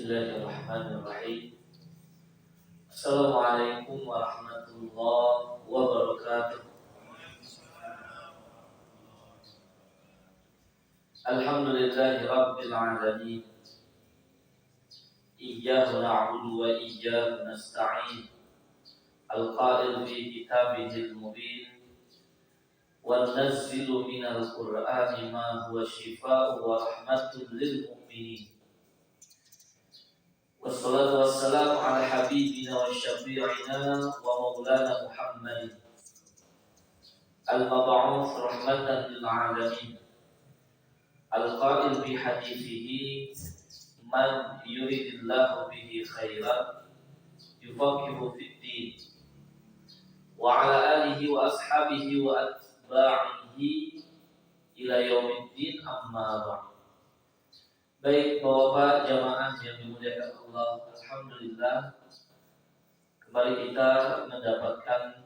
Bismillahirrahmanirrahim. Assalamualaikum warahmatullahi wabarakatuh. Alhamdulillahi rabbil alamin. Iyyahu na'budu wa iyyahu nasta'in. Al-qa'il fi kitabihil mubin. Wa nazzilu minal qur'ani ma huwa shifaa'un wa rahmatun lil mu'minin. Wassalatu wassalamu ala habibina wa syafi'ina wa maulana Muhammadin al-mab'uts rahmatan lil alamin. Al-qa'il bi hadithihi man yuridillahu bihi khairan yufaqihu fid din. Wa ala alihi wa ashabihi wa atba'ihi ila yaumiddin, amma ba'd. Baik Bapak jamaah yang dimuliakan Allah, alhamdulillah kembali kita mendapatkan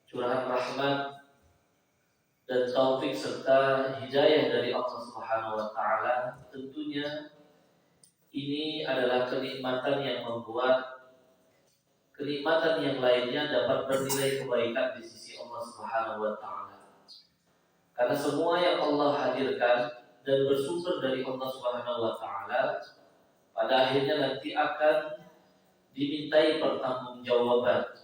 curahan rahmat dan taufik serta hidayah dari Allah Subhanahu wa taala. Tentunya ini adalah kenikmatan yang membuat kenikmatan yang lainnya dapat bernilai kebaikan di sisi Allah Subhanahu wa taala. Karena semua yang Allah hadirkan dan bersumber dari Allah Subhanahu wa taala pada akhirnya nanti akan dimintai pertanggungjawaban.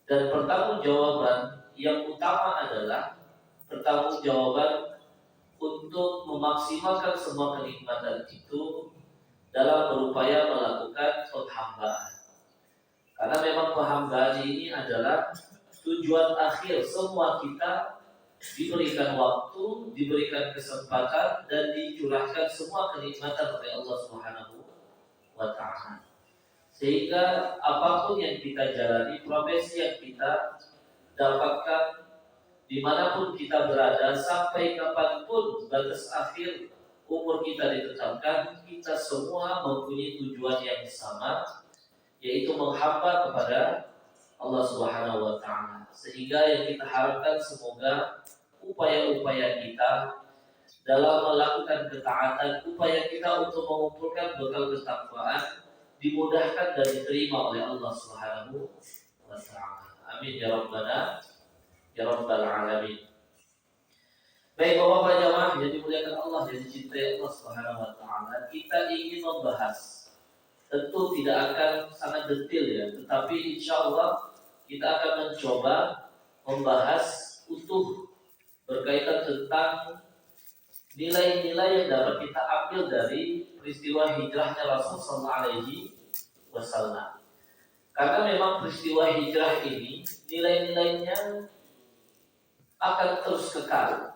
Dan pertanggungjawaban yang utama adalah pertanggungjawaban untuk memaksimalkan semua kenikmatan itu dalam berupaya melakukan penghambaan. Karena memang penghambaan ini adalah tujuan akhir semua kita, diberikan waktu, diberikan kesempatan, dan dicurahkan semua kenikmatan oleh Allah Subhanahu wa taala. Sehingga apapun yang kita jalani, profesi yang kita dapatkan, dimanapun kita berada, sampai kapanpun batas akhir umur kita ditetapkan, kita semua mempunyai tujuan yang sama, yaitu menghamba kepada Allah Subhanahu wa taala. Sehingga yang kita harapkan semoga upaya-upaya kita dalam melakukan ketaatan, upaya kita untuk mengumpulkan bekal ketakwaan dimudahkan dan diterima oleh Allah Subhanahu wa taala. Amin ya rabbal alamin. Baik Bapak jamaah yang dimuliakan Allah dan dicintai Allah Subhanahu wa taala, kita ingin membahas, tentu tidak akan sangat detail ya, tetapi insyaallah kita akan mencoba membahas utuh berkaitan tentang nilai-nilai yang dapat kita ambil dari peristiwa hijrahnya Rasul sallallahu alaihi wasallam. Karena memang peristiwa hijrah ini nilai-nilainya akan terus kekal.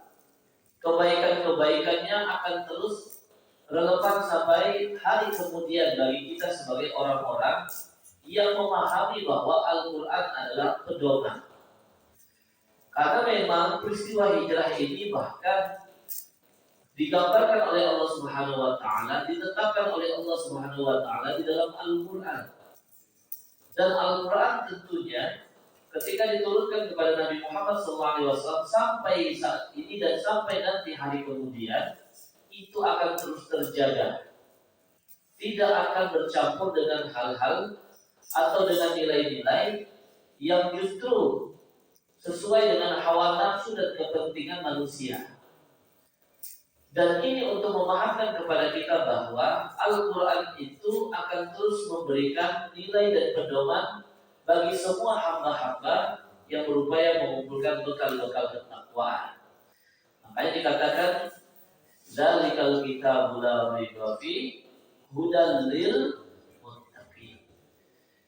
Kebaikan-kebaikannya akan terus relevan sampai hari kemudian bagi kita sebagai orang-orang yang memahami bahwa Al-Quran adalah pedoman. Karena memang peristiwa hijrah ini bahkan digambarkan oleh Allah Subhanahu wa taala, ditetapkan oleh Allah Subhanahu wa taala di dalam Al-Quran. Dan Al-Quran tentunya ketika diturunkan kepada Nabi Muhammad SAW sampai saat ini dan sampai nanti hari kemudian, itu akan terus terjaga. Tidak akan bercampur dengan hal-hal atau dengan nilai-nilai yang justru sesuai dengan hawa nafsu dan kepentingan manusia. Dan ini untuk memahamkan kepada kita bahwa Al-Quran itu akan terus memberikan nilai dan pedoman bagi semua hamba-hamba yang berupaya mengumpulkan bekal-bekal ketakwaan. Makanya dikatakan Dzalikal kitabu la raiba fihi hudan lil muttaqin.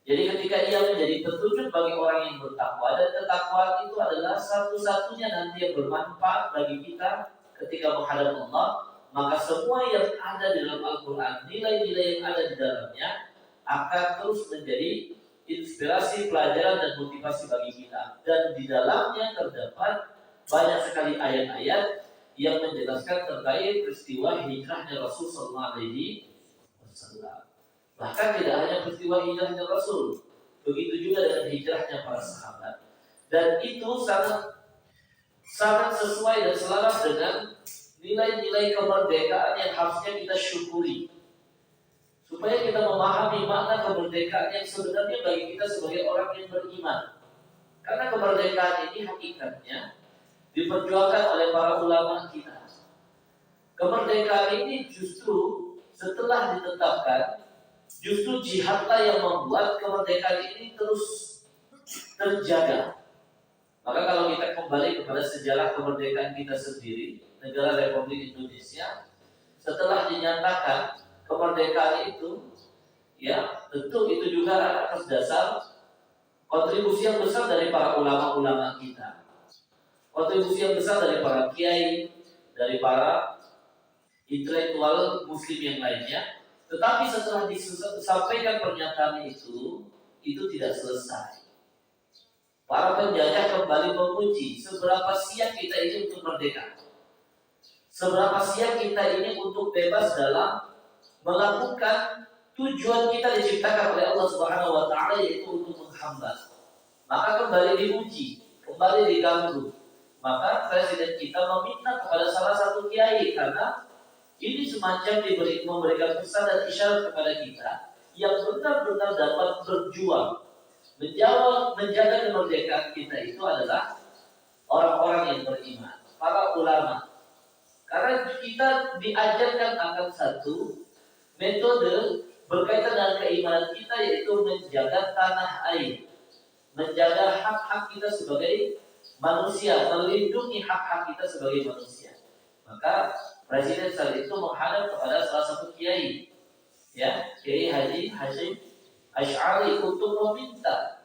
Jadi ketika ia menjadi petunjuk bagi orang yang bertakwa, dan ketakwaan itu adalah satu-satunya nanti yang bermanfaat bagi kita ketika menghadap Allah, maka semua yang ada di dalam Al-Quran, nilai-nilai yang ada di dalamnya akan terus menjadi inspirasi, pelajaran, dan motivasi bagi kita. Dan di dalamnya terdapat banyak sekali ayat-ayat yang menjelaskan terkait peristiwa hijrahnya Rasul sallallahu alaihi wasallam. Bahkan tidak hanya peristiwa hijrahnya Rasul, begitu juga dengan hijrahnya para sahabat. Dan itu sangat sesuai dan selaras dengan nilai-nilai kemerdekaan yang harusnya kita syukuri. supaya kita memahami makna kemerdekaan yang sebenarnya bagi kita sebagai orang yang beriman. Karena kemerdekaan ini hakikatnya diperjuangkan oleh para ulama kita. Kemerdekaan ini justru setelah ditetapkan, justru jihadlah yang membuat kemerdekaan ini terus terjaga. Maka kalau kita kembali kepada sejarah kemerdekaan kita sendiri, negara Republik Indonesia, setelah dinyatakan kemerdekaan itu, ya tentu itu juga atas dasar kontribusi yang besar dari para ulama-ulama kita, kontribusi yang besar dari para kiai, dari para intelektual muslim yang lainnya. Tetapi setelah disampaikan pernyataan itu tidak selesai. Para penjajah kembali menguji seberapa siap kita ini untuk merdeka, seberapa siap kita ini untuk bebas dalam melakukan tujuan kita diciptakan oleh Allah Subhanahu wa taala, yaitu untuk menghamba. Maka kembali diuji, kembali diganggu. Maka presiden kita meminta kepada salah satu kiai, karena ini semacam memberikan pesan dan isyarat kepada kita yang benar-benar dapat berjuang menjaga kemerdekaan kita itu adalah orang-orang yang beriman, para ulama. Karena kita diajarkan akan satu metode berkaitan dengan keimanan kita, yaitu menjaga tanah air, menjaga hak-hak kita sebagai manusia, melindungi hak-hak kita sebagai manusia. Maka Presiden saat itu menghadap kepada salah satu kiai, ya, Kiai Haji Hashim Asy'ari, untuk meminta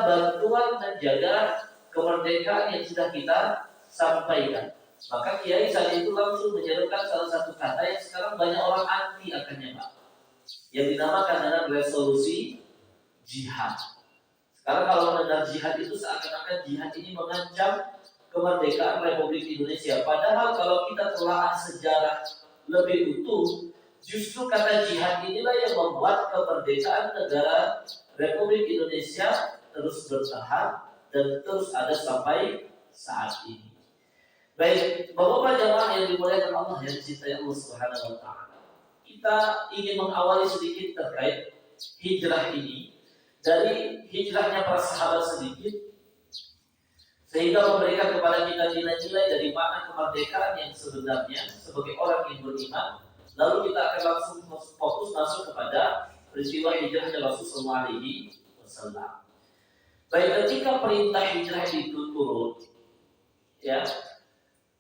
bantuan menjaga kemerdekaan yang sudah kita sampaikan. Maka kiai saat itu langsung menyerukan salah satu kata yang sekarang banyak orang anti akannya, Pak, yang dinamakan dengan resolusi jihad. Sekarang kalau mendengar jihad itu seakan-akan jihad ini mengancam kemerdekaan Republik Indonesia. Padahal kalau kita telah sejarah lebih utuh, justru kata jihad inilah yang membuat kemerdekaan negara Republik Indonesia terus bertahan dan terus ada sampai saat ini. Baik, Bapak jamaah yang dimuliakan Allah, yang dicintai Allah Subhanahu wa taala. Kita ingin mengawali sedikit terkait hijrah ini, dari hijrahnya para sahabat sedikit, sehingga memberikan kepada kita nilai-nilai dari makna kemerdekaan yang sebenarnya sebagai orang yang beriman. Lalu kita akan langsung fokus masuk kepada peristiwa hijrahnya Rasulullah SAW. Baik, ketika perintah hijrah itu turun, ya,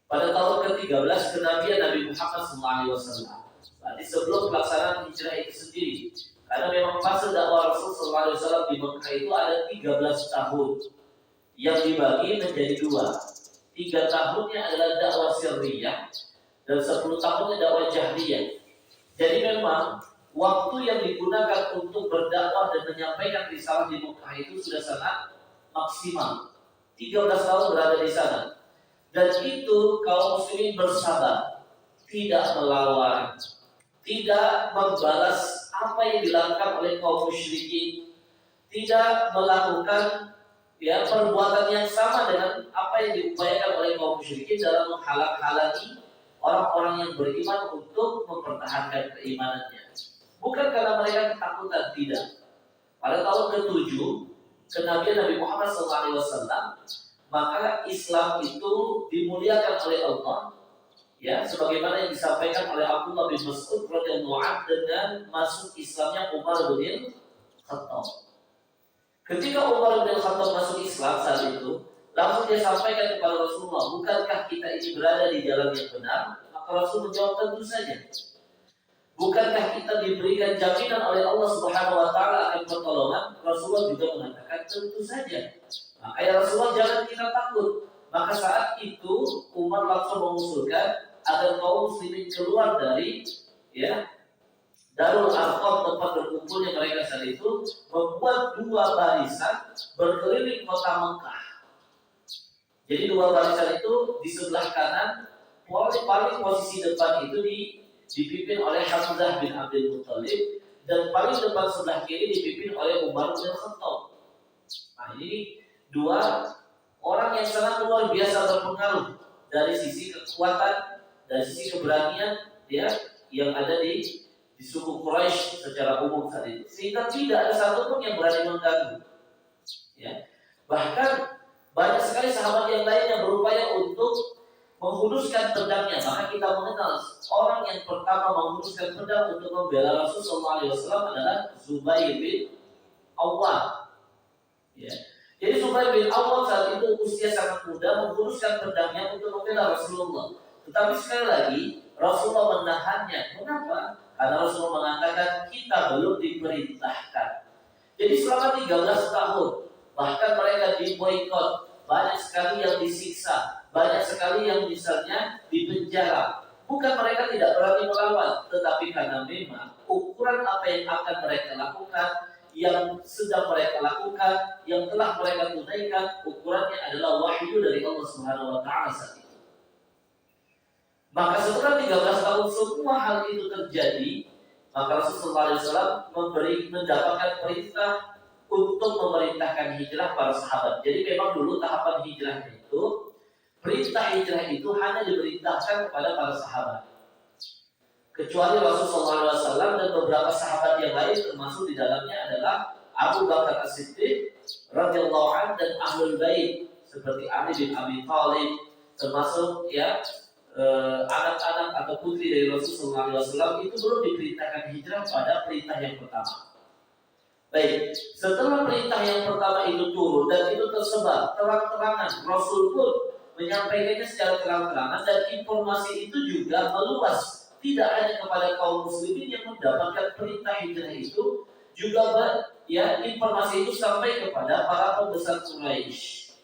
pada tahun ke-13 kenabian Nabi Muhammad SAW. Berarti sebelum pelaksanaan hijrah itu sendiri, karena memang fase dakwah Rasulullah SAW di Mekah itu ada 13 tahun. Yang dibagi menjadi 2. 3 tahunnya adalah dakwah sirriyah dan 10 tahunnya dakwah jahriyah. Jadi memang waktu yang digunakan untuk berdakwah dan menyampaikan risalah di Mekah itu sudah sangat maksimal. 13 tahun berada di sana. Dan itu kaum muslimin bersabar, tidak melawan, tidak membalas apa yang dilakukan oleh kaum musyrikin, tidak melakukan perbuatan yang sama dengan apa yang diupayakan oleh kaum musyrikin dalam menghalang-halangi orang-orang yang beriman untuk mempertahankan keimanannya. Bukan karena mereka ketakutan, tidak. Pada tahun ke-7 kenabian Nabi Muhammad SAW, maka Islam itu dimuliakan oleh Allah, ya, sebagaimana yang disampaikan oleh Abdullah bin Mas'ud radhiyallahu anhu dengan masuk Islamnya Umar bin Khattab. Ketika Umar bin Khattab masuk Islam saat itu, langsung dia sampaikan kepada Rasulullah, bukankah kita ini berada di jalan yang benar? Maka Rasul menjawab, tentu saja. Bukankah kita diberikan jaminan oleh Allah Subhanahu wa taala akan pertolongan? Rasulullah juga mengatakan, tentu saja. Maka ya Rasulullah, jangan kita takut. Maka saat itu Umar langsung mengusulkan agar kaum muslimin keluar dari Darul Arqam, tempat berkumpulnya mereka saat itu, membuat 2 barisan berkeliling kota Mekah. Jadi 2 barisan itu di sebelah kanan, paling posisi depan itu dipimpin oleh Hamzah bin Abdul Muttalib, dan paling depan sebelah kiri dipimpin oleh Umar bin Khattab. Nah, ini 2 orang yang sangat luar biasa berpengaruh dari sisi kekuatan, dari sisi keberanian, yang ada di di suku Quraisy secara umum saat itu, sehingga tidak ada satupun yang berani mengganggu. Ya. Bahkan banyak sekali sahabat yang lain yang berupaya untuk menghunuskan pedangnya. Maka kita mengenal orang yang pertama menghunuskan pedang untuk membela Rasulullah SAW adalah Zubair bin Awwam. Ya. Jadi Zubair bin Awwam saat itu usia sangat muda menghunuskan pedangnya untuk membela Rasulullah. Tetapi sekali lagi Rasulullah menahannya. Kenapa? Karena Rasulullah mengatakan kita belum diperintahkan. Jadi selama 13 tahun bahkan mereka diboikot, banyak sekali yang disiksa, banyak sekali yang misalnya dipenjara. Bukan mereka tidak berani melawan, tetapi karena memang ukuran apa yang akan mereka lakukan, yang sedang mereka lakukan, yang telah mereka tunaikan, ukurannya adalah wahyu dari Allah Subhanahu wa taala saat itu. Maka setelah 13 tahun semua hal itu terjadi, maka Rasulullah SAW mendapatkan perintah untuk memerintahkan hijrah para sahabat. Jadi memang dulu tahapan hijrahnya itu, perintah hijrah itu hanya diperintahkan kepada para sahabat. Kecuali Rasulullah SAW dan beberapa sahabat yang lain, termasuk di dalamnya adalah Abu Bakar As-Siddiq radhiyallahu anhu dan Ahlul Bait seperti Ali bin Abi Thalib, termasuk ya anak-anak atau putri dari Rasulullah SAW itu belum diperintahkan hijrah pada perintah yang pertama. Baik, setelah perintah yang pertama itu turun dan itu tersebar terang-terangan, Rasul pun menyampaikannya secara terang-terangan dan informasi itu juga meluas, tidak hanya kepada kaum muslimin yang mendapatkan perintah hijrah itu, juga informasi itu sampai kepada para pembesar Quraisy.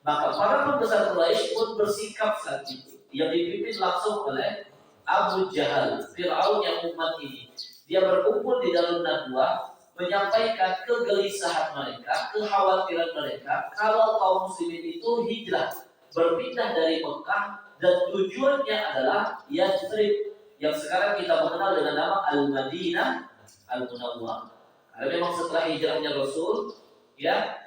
Maka para pembesar Quraisy pun bersikap saat itu, yang dipimpin langsung oleh Abu Jahal, Fir'aun yang umat ini. Dia berkumpul di dalam Najwa, menyampaikan kegelisahan mereka, kekhawatiran mereka kalau kaum muslimin itu hijrah, berpindah dari Mekah dan tujuannya adalah Yathrib yang sekarang kita mengenal dengan nama Al-Madinah Al-Munawwarah. Karena memang setelah hijrahnya Rasul, ya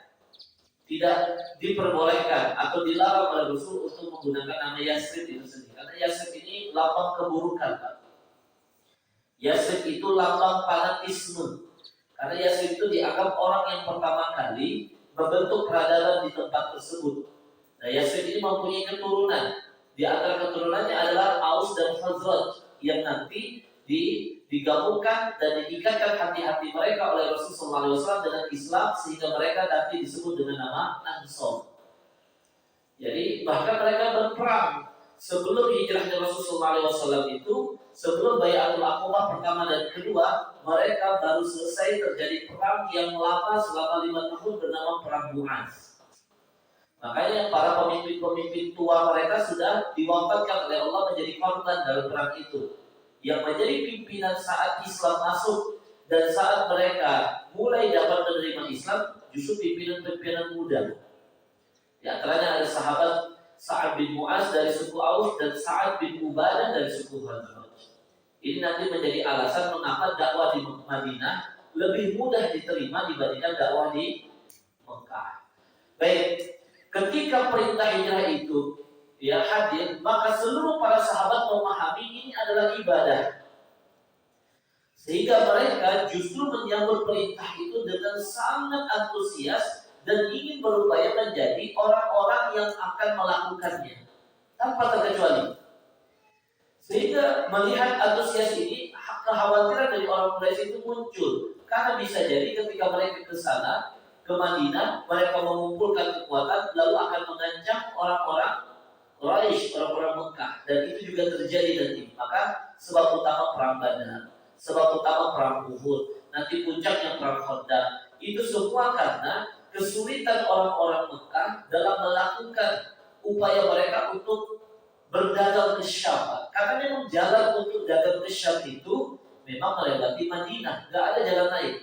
tidak diperbolehkan atau dilarang oleh Rasul untuk menggunakan nama Yathrib itu sendiri. Karena Yathrib ini lambang keburukan, Pak. Yathrib itu lambang fanatisme. Karena Yathrib itu dianggap orang yang pertama kali membentuk peradaban di tempat tersebut. Nah, Yathrib ini mempunyai keturunan. Di antara keturunannya adalah Aus dan Khazraj yang nanti digabungkan dan diikatkan hati-hati mereka oleh Rasulullah SAW dengan Islam sehingga mereka nanti disebut dengan nama Ansor. Jadi bahkan mereka berperang sebelum hijrahnya Rasulullah SAW itu, sebelum Bai'atul Aqabah pertama dan kedua, mereka baru selesai terjadi perang yang lama selama 5 tahun bernama Perang Mu'az. Makanya para pemimpin-pemimpin tua mereka sudah diwafatkan oleh Allah menjadi korban dalam perang itu. Yang menjadi pimpinan saat Islam masuk dan saat mereka mulai dapat menerima Islam justru pimpinan-pimpinan muda. Di antaranya ada sahabat Sa'ad bin Mu'az dari suku Aus dan Sa'ad bin Ubadah dari suku Khazraj. Ini nanti menjadi alasan mengapa dakwah di Madinah lebih mudah diterima dibandingkan dakwah di Mekah. Baik, ketika perintah hijrah itu hadir, maka seluruh para sahabat memahami ini adalah ibadah. Sehingga mereka justru menyambut perintah itu dengan sangat antusias dan ingin berupaya menjadi orang-orang yang akan melakukannya tanpa terkecuali. Sehingga melihat antusias ini, kekhawatiran dari orang Quraisy itu muncul. Karena bisa jadi ketika mereka ke sana, ke Madinah, mereka mengumpulkan kekuatan lalu akan mengancam orang-orang Quraisy, orang-orang Mekah, dan itu juga terjadi nanti. Maka sebab utama perang Badar, sebab utama perang Uhud, nanti puncaknya perang Khandaq, itu semua karena kesulitan orang-orang Mekah dalam melakukan upaya mereka untuk berdagang ke Syam. Karena memang jalan untuk dagang ke Syam itu memang melewati Madinah, nggak ada jalan lain.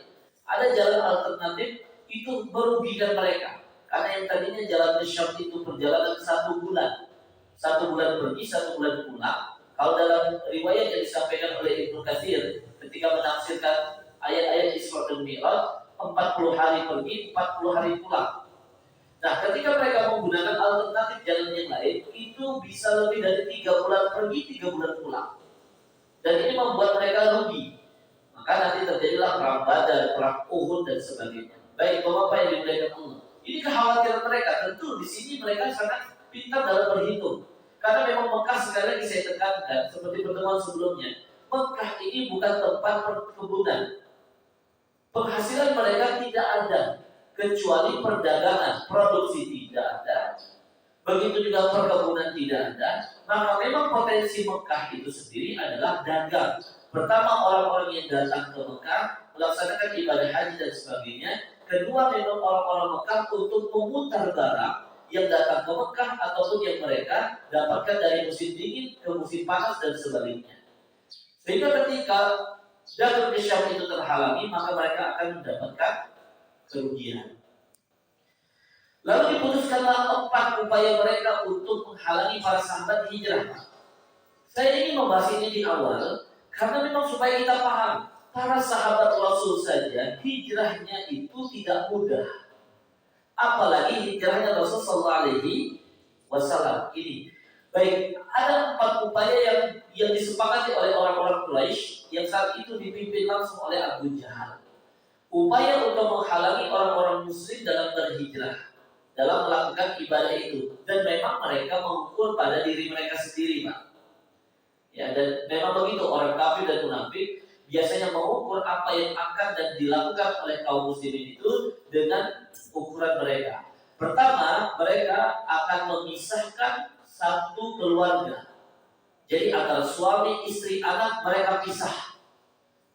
Ada jalan alternatif, itu merugikan mereka. Karena yang tadinya jalan ke Syam itu perjalanan 1 bulan. 1 bulan pergi, 1 bulan pulang. Kalau dalam riwayat yang disampaikan oleh Ibnu Katsir ketika menafsirkan ayat-ayat Isra dan Mi'raj, 40 hari pergi, 40 hari pulang. Nah, ketika mereka menggunakan alternatif jalan yang lain, itu bisa lebih dari 3 bulan pergi, 3 bulan pulang. Dan ini membuat mereka rugi. terjadilah perang Badar, perang Uhud dan sebagainya. Baik Bapak yang dimuliakan Allah. Ini kekhawatiran mereka. Tentu di sini mereka sangat pintar dalam berhitung. Karena memang Mekah, sekali lagi saya tekankan seperti pertemuan sebelumnya, Mekah ini bukan tempat perkebunan. Penghasilan mereka tidak ada kecuali perdagangan, produksi tidak ada. Begitu juga perkebunan tidak ada. Maka memang potensi Mekah itu sendiri adalah dagang. Pertama, orang-orang yang datang ke Mekah melaksanakan ibadah haji dan sebagainya. Kedua, memang orang-orang Mekah untuk memutar barang yang datang ke Mekah ataupun yang mereka dapatkan dari musim dingin ke musim panas dan sebaliknya. Sehingga ketika dagang ke Syam itu terhalangi, maka mereka akan mendapatkan kerugian. Lalu diputuskanlah 4 upaya mereka untuk menghalangi para sahabat hijrah. Saya ingin membahas ini di awal karena memang supaya kita paham, para sahabat Rasul saja hijrahnya itu tidak mudah. Apalagi hijrahnya Rasul sallallahu alaihi wasallam ini. Baik, ada 4 upaya yang disepakati oleh orang-orang Quraisy yang saat itu dipimpin langsung oleh Abu Jahal. Upaya untuk menghalangi orang-orang muslim dalam berhijrah, dalam melakukan ibadah itu, dan memang mereka mengukur pada diri mereka sendiri, Pak. Ya, dan memang begitu orang kafir dan munafik biasanya mengukur apa yang akan dan dilakukan oleh kaum muslimin itu dengan ukuran mereka. Pertama, mereka akan memisahkan satu keluarga. Jadi antara suami, istri, anak mereka pisah.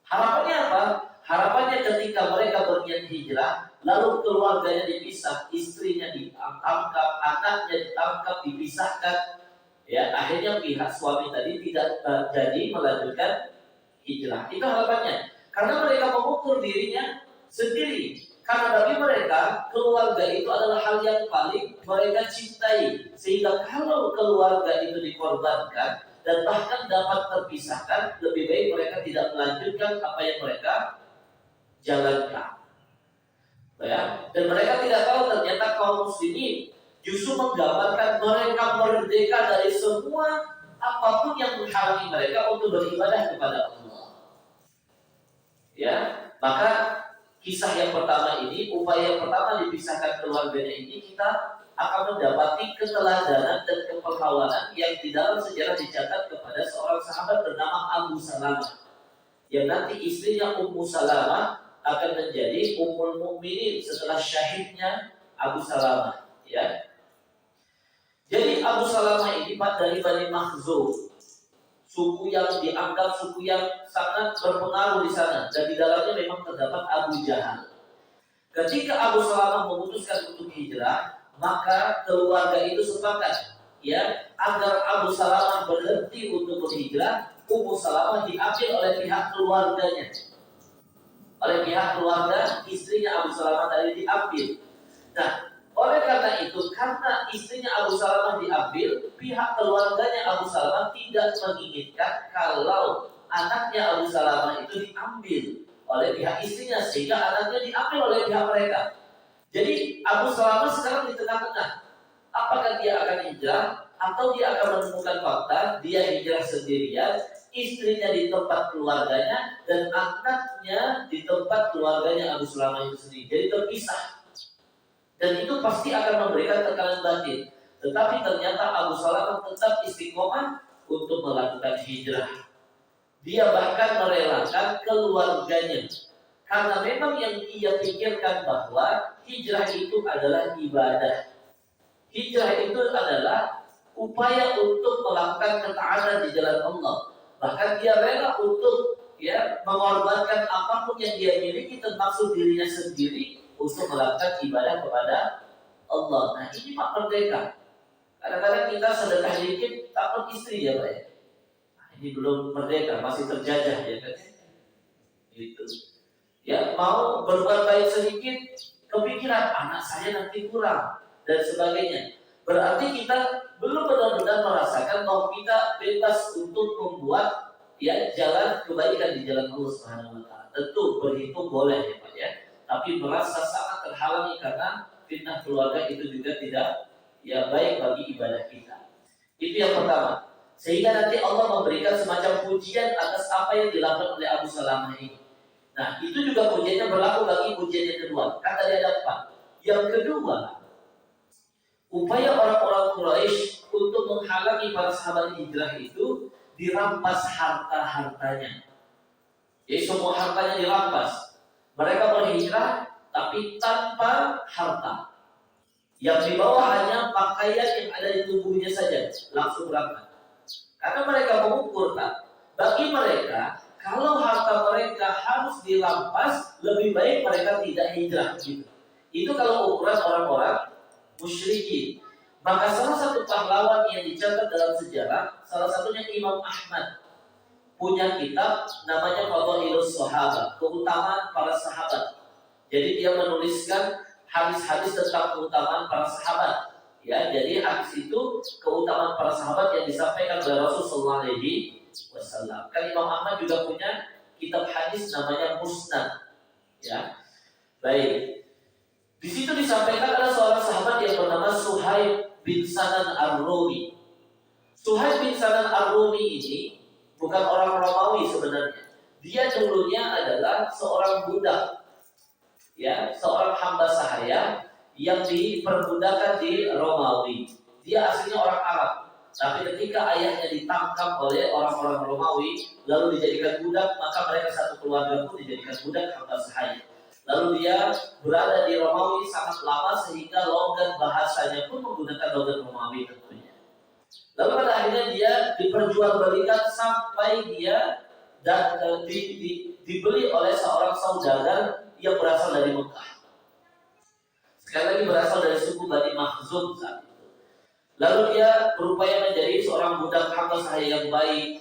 Harapannya apa? Harapannya ketika mereka berniat hijrah, lalu keluarganya dipisah, istrinya ditangkap, anaknya ditangkap, dipisahkan. Ya, akhirnya pihak suami tadi tidak jadi melanjutkan hijrah. Itu harapannya. Karena mereka mengukur dirinya sendiri. Karena bagi mereka, keluarga itu adalah hal yang paling mereka cintai. Sehingga kalau keluarga itu dikorbankan dan bahkan dapat terpisahkan, lebih baik mereka tidak melanjutkan apa yang mereka jalankan. Ya. Dan mereka tidak tahu ternyata kaum muslimin justru menggambarkan mereka merdeka dari semua apapun yang menghalangi mereka untuk beribadah kepada Allah. Ya, maka kisah yang pertama ini, upaya yang pertama dipisahkan keluarganya ini, kita akan mendapati keteladanan dan kepahlawanan yang di dalam sejarah dicatat kepada seorang sahabat bernama Abu Salamah, yang nanti istrinya Ummu Salamah akan menjadi Ummul Mukminin setelah syahidnya Abu Salamah. Ya. Jadi Abu Salamah ini dari Bani Makhzum, suku yang dianggap suku yang sangat berpengaruh di sana, dan di dalamnya memang terdapat Abu Jahal. Ketika Abu Salamah memutuskan untuk hijrah, maka keluarga itu sepakat ya agar Abu Salamah berhenti untuk berhijrah. Ummu Salamah diambil oleh pihak keluarganya, oleh pihak keluarga istrinya Abu Salamah tadi diambil. Nah, oleh karena itu, karena istrinya Abu Salamah diambil, pihak keluarganya Abu Salamah tidak menginginkan kalau anaknya Abu Salamah itu diambil oleh pihak istrinya, sehingga anaknya diambil oleh pihak mereka. Jadi Abu Salamah sekarang di tengah-tengah. Apakah dia akan hijrah atau dia akan menemukan fakta dia hijrah sendirian, istrinya di tempat keluarganya dan anaknya di tempat keluarganya Abu Salamah itu sendiri. Jadi terpisah. Dan itu pasti akan memberikan tekanan batin. Tetapi ternyata Abu Salamah tetap istiqomah untuk melakukan hijrah. Dia bahkan merelakan keluarganya. Karena memang yang ia pikirkan bahwa hijrah itu adalah ibadah. Hijrah itu adalah upaya untuk melakukan ketaatan di jalan Allah. Bahkan dia rela untuk mengorbankan apapun yang dia miliki, termasuk dirinya sendiri, untuk melakukan ibadah kepada Allah. Nah, ini mak merdeka. Kadang-kadang kita sedekah dikit takut istri ya Pak ya. Nah, ini belum merdeka, masih terjajah ya kan. Gitu. Ya, mau berbuat baik sedikit, kepikiran anak saya nanti kurang dan sebagainya. Berarti kita belum benar-benar merasakan bahwa kita bebas untuk membuat jalan kebaikan di jalan Allah Subhanahu wa taala. Tentu berhitung boleh ya Pak ya. Tapi merasa sangat terhalangi karena fitnah keluarga itu juga tidak baik bagi ibadah kita. Itu yang pertama. Sehingga nanti Allah memberikan semacam pujian atas apa yang dilakukan oleh Abu Salamah ini. Nah, itu juga pujiannya berlaku bagi pujian yang kedua. Kan tadi ada 4. Yang kedua, upaya orang-orang Quraisy untuk menghalangi para sahabat hijrah itu dirampas harta-hartanya. Jadi semua hartanya dirampas. Mereka berhijrah tapi tanpa harta. Yang dibawa hanya pakaian yang ada di tubuhnya saja, langsung berangkat. Karena mereka mengukur, bagi mereka kalau harta mereka harus dirampas, lebih baik mereka tidak hijrah gitu. Itu kalau ukuran orang-orang musyrikin. Maka salah satu pahlawan yang dicatat dalam sejarah, salah satunya Imam Ahmad, punya kitab namanya Fadailus Sahabat, keutamaan para sahabat. Jadi dia menuliskan hadis-hadis tentang keutamaan para sahabat. Ya, jadi hadis itu keutamaan para sahabat yang disampaikan oleh Rasulullah SAW. Kan Imam Ahmad juga punya kitab hadis namanya Musnad. Ya, baik. Di situ disampaikan ada seorang sahabat yang bernama Suhaib bin Sanan Ar-Rumi. Suhaib bin Sanan Ar-Rumi ini bukan orang Romawi sebenarnya. Dia dulunya adalah seorang budak, ya, seorang hamba sahaya yang diperbudakan di Romawi. Dia aslinya orang Arab, tapi ketika ayahnya ditangkap oleh orang-orang Romawi lalu dijadikan budak, maka mereka satu keluarga pun dijadikan budak hamba sahaya. Lalu dia berada di Romawi sangat lama sehingga logat bahasanya pun menggunakan logat Romawi tentunya. Lalu pada akhirnya dia diperjualbelikan sampai dia dibeli oleh seorang saudagar yang berasal dari Mekah. Sekali lagi berasal dari suku Bani Makhzum saat itu. Lalu dia berupaya menjadi seorang budak hamba sahaya yang baik.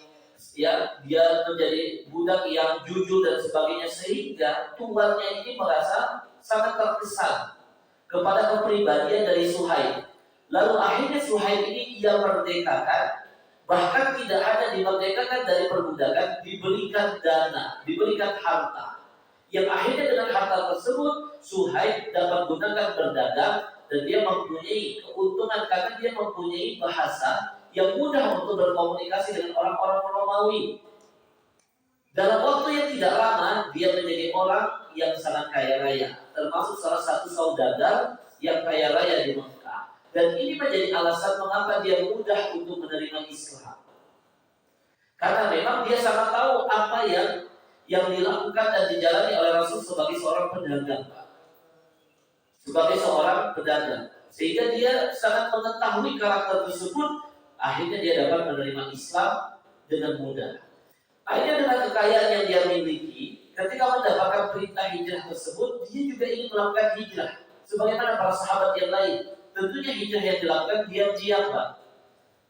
Ya, dia menjadi budak yang jujur dan sebagainya, sehingga tuannya ini merasa sangat terkesan kepada kepribadian dari Suhaib. Lalu akhirnya Suhaib ini ia merdekakan, bahkan tidak hanya dimerdekakan dari perbudakan, diberikan dana, diberikan harta. Yang akhirnya dengan harta tersebut Suhaib dapat gunakan berdagang dan dia mempunyai keuntungan karena dia mempunyai bahasa yang mudah untuk berkomunikasi dengan orang-orang Romawi. Dalam waktu yang tidak lama dia menjadi orang yang sangat kaya raya, termasuk salah satu saudagar yang kaya raya di Mekah. Dan ini menjadi alasan mengapa dia mudah untuk menerima Islam. Karena memang dia sangat tahu apa yang dilakukan dan dijalani oleh Rasul sebagai seorang pedagang. Sebagai seorang pedagang. Sehingga dia sangat mengetahui karakter tersebut. Akhirnya dia dapat menerima Islam dengan mudah. Akhirnya dengan kekayaan yang dia miliki, ketika mendapatkan perintah hijrah tersebut, dia juga ingin melakukan hijrah. Sebagaimana para sahabat yang lain. Tentunya hijrah yang dilakukan diam-diam, Pak.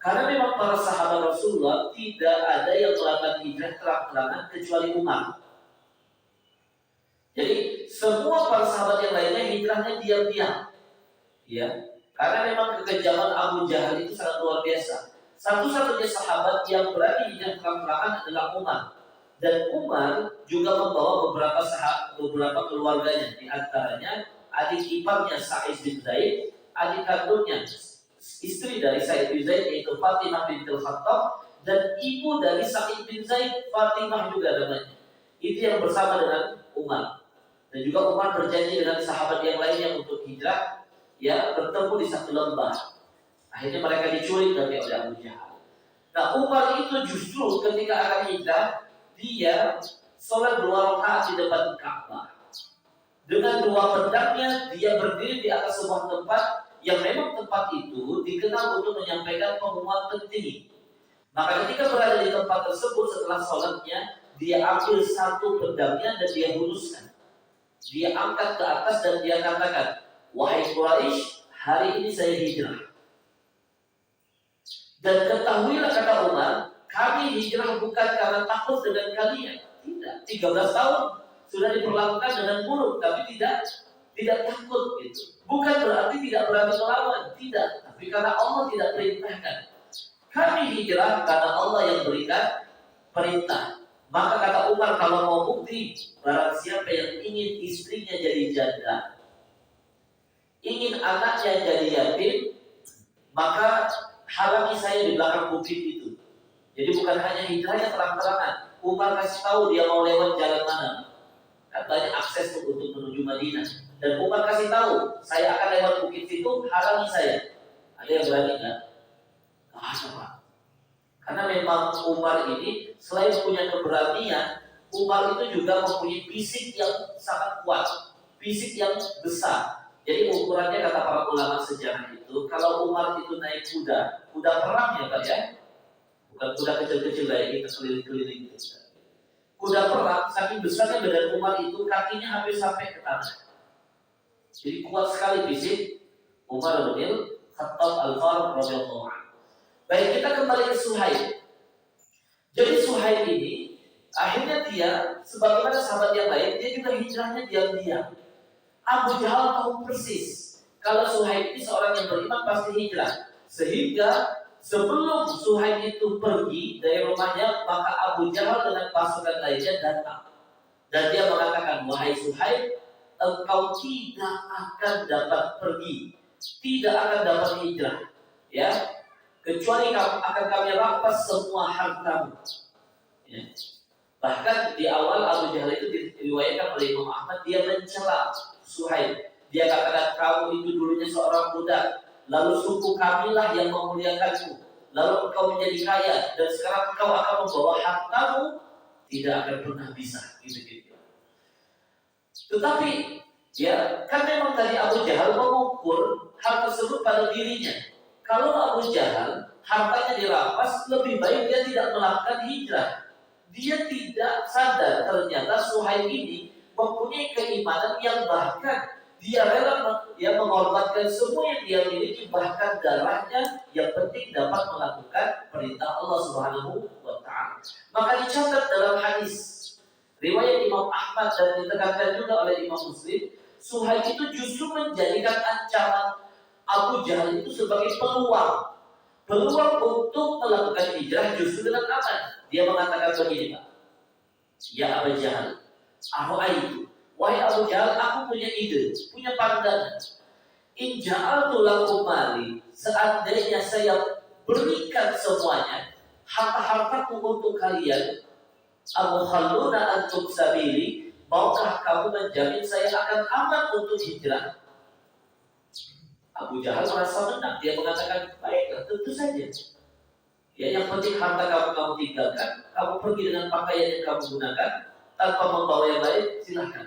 Karena memang para sahabat Rasulullah tidak ada yang melakukan hijrah terang-terangan kecuali Umar. Jadi semua para sahabat yang lainnya hijrahnya diam-diam. Ya. Karena memang kekejaman Abu Jahal itu sangat luar biasa. Satu-satunya sahabat yang berani hijrah terang-terangan adalah Umar. Dan Umar juga membawa beberapa keluarganya. Di antaranya adik iparnya Sa'id bin Zaid, adik kandungnya istri dari Sa'id bin Zaid yaitu Fatimah bintul Khattab, dan ibu dari Sa'id bin Zaid, Fatimah juga namanya. Itu yang bersama dengan Umar. Dan juga Umar berjanji dengan sahabat yang lainnya untuk hijrah, ya, bertemu di satu lembah. Akhirnya mereka diculik nanti oleh Abu Jahal. Nah, Umar itu justru ketika akan hijrah, dia sholat 2 rakaat di depan Ka'bah. Dengan 2 pedangnya, dia berdiri di atas sebuah tempat yang memang tempat itu dikenal untuk menyampaikan pengumuman penting. Maka ketika berada di tempat tersebut setelah sholatnya, dia ambil 1 pedangnya dan dia huruskan. Dia angkat ke atas dan dia katakan, "Wahai Quraisy, hari ini saya hijrah. Dan ketahuilah," kata Umar, "kami hijrah bukan karena takut dengan kalian. Tidak, 13 tahun sudah diperlakukan dengan buruk, tapi tidak takut gitu. Bukan berarti tidak berani melawan, tidak. Tapi karena Allah tidak perintahkan. Kami hijrah karena Allah yang berikan perintah." Maka kata Umar, kalau mau bukti, barang siapa yang ingin istrinya jadi janda, ingin anaknya jadi yatim, maka halangi saya di belakang bukit itu. Jadi bukan hanya hijrahnya terang-terangan. Umar kasih tahu dia mau lewat jalan mana. untuk menuju Madinah. Dan Umar kasih tahu, saya akan lewat bukit situ, halangi saya. Ada yang berani nggak? Nggak ada, Pak. Karena memang Umar ini selain punya keberanian, Umar itu juga mempunyai fisik yang sangat kuat, fisik yang besar. Jadi ukurannya kata para ulama sejarah itu, kalau Umar itu naik kuda perang ya Pak ya, bukan kuda kecil-kecil kayak kita keliling-keliling. Kuda perang, saking besarnya badan Umar itu kakinya hampir sampai ke tanah. Jadi kuat sekali fisik Umar bin Khattab Al-Faruq radhiyallahu anhu. Baik, kita kembali ke Suhaib. Jadi Suhaib ini akhirnya dia sebagaimana sahabat yang lain, dia juga hijrahnya diam-diam. Abu Jahal tahu persis kalau Suhaib ini seorang yang beriman pasti hijrah. Sehingga sebelum Suhaib itu pergi dari rumahnya, maka Abu Jahal dengan pasukan lainnya datang. Dan dia mengatakan, wahai Suhaib, engkau tidak akan dapat pergi, tidak akan dapat hijrah, ya, kecuali akan kami rampas semua hartamu. Ya. Bahkan di awal Abu Jahal itu diriwayatkan oleh Imam Ahmad, dia mencela Suhaib. Dia katakan, kamu itu dulunya seorang budak, lalu suku kamilah yang memuliakanmu, lalu engkau menjadi kaya, dan sekarang engkau akan membawa hartamu, tidak akan pernah bisa, gitu-gitu. Tetapi ya kan memang tadi Abu Jahal mengukur hal tersebut pada dirinya. Kalau Abu Jahal hartanya dirampas, lebih baik dia tidak melakukan hijrah. Dia tidak sadar ternyata Suhaib ini mempunyai keimanan yang bahkan dia rela mengorbankan semua yang dia miliki, bahkan darahnya, yang penting dapat melakukan perintah Allah Subhanahu wa taala. Maka dicatat dalam hadis riwayat Imam Ahmad dan ditekankan juga oleh Imam Muslim, Suhaib itu justru menjadikan ancaman Abu Jahal itu sebagai peluang untuk melakukan hijrah justru dengan aman. Dia mengatakan begini, Pak, ya Abu Jahal, itu, wahai Abu Jahal, aku punya ide, punya pandangan. In ja'altu lakum mali, seandainya saya berikan semuanya harta-hartaku untuk kalian, Abu Khaluna antum sabili, maukah kamu menjamin saya akan aman untuk hijrah? Abu Jahal merasa menang. Dia mengatakan, baiklah, tentu saja. Ya, yang penting harta kamu tinggalkan, kamu pergi dengan pakaian yang kamu gunakan, tanpa membawa yang lain, silahkan.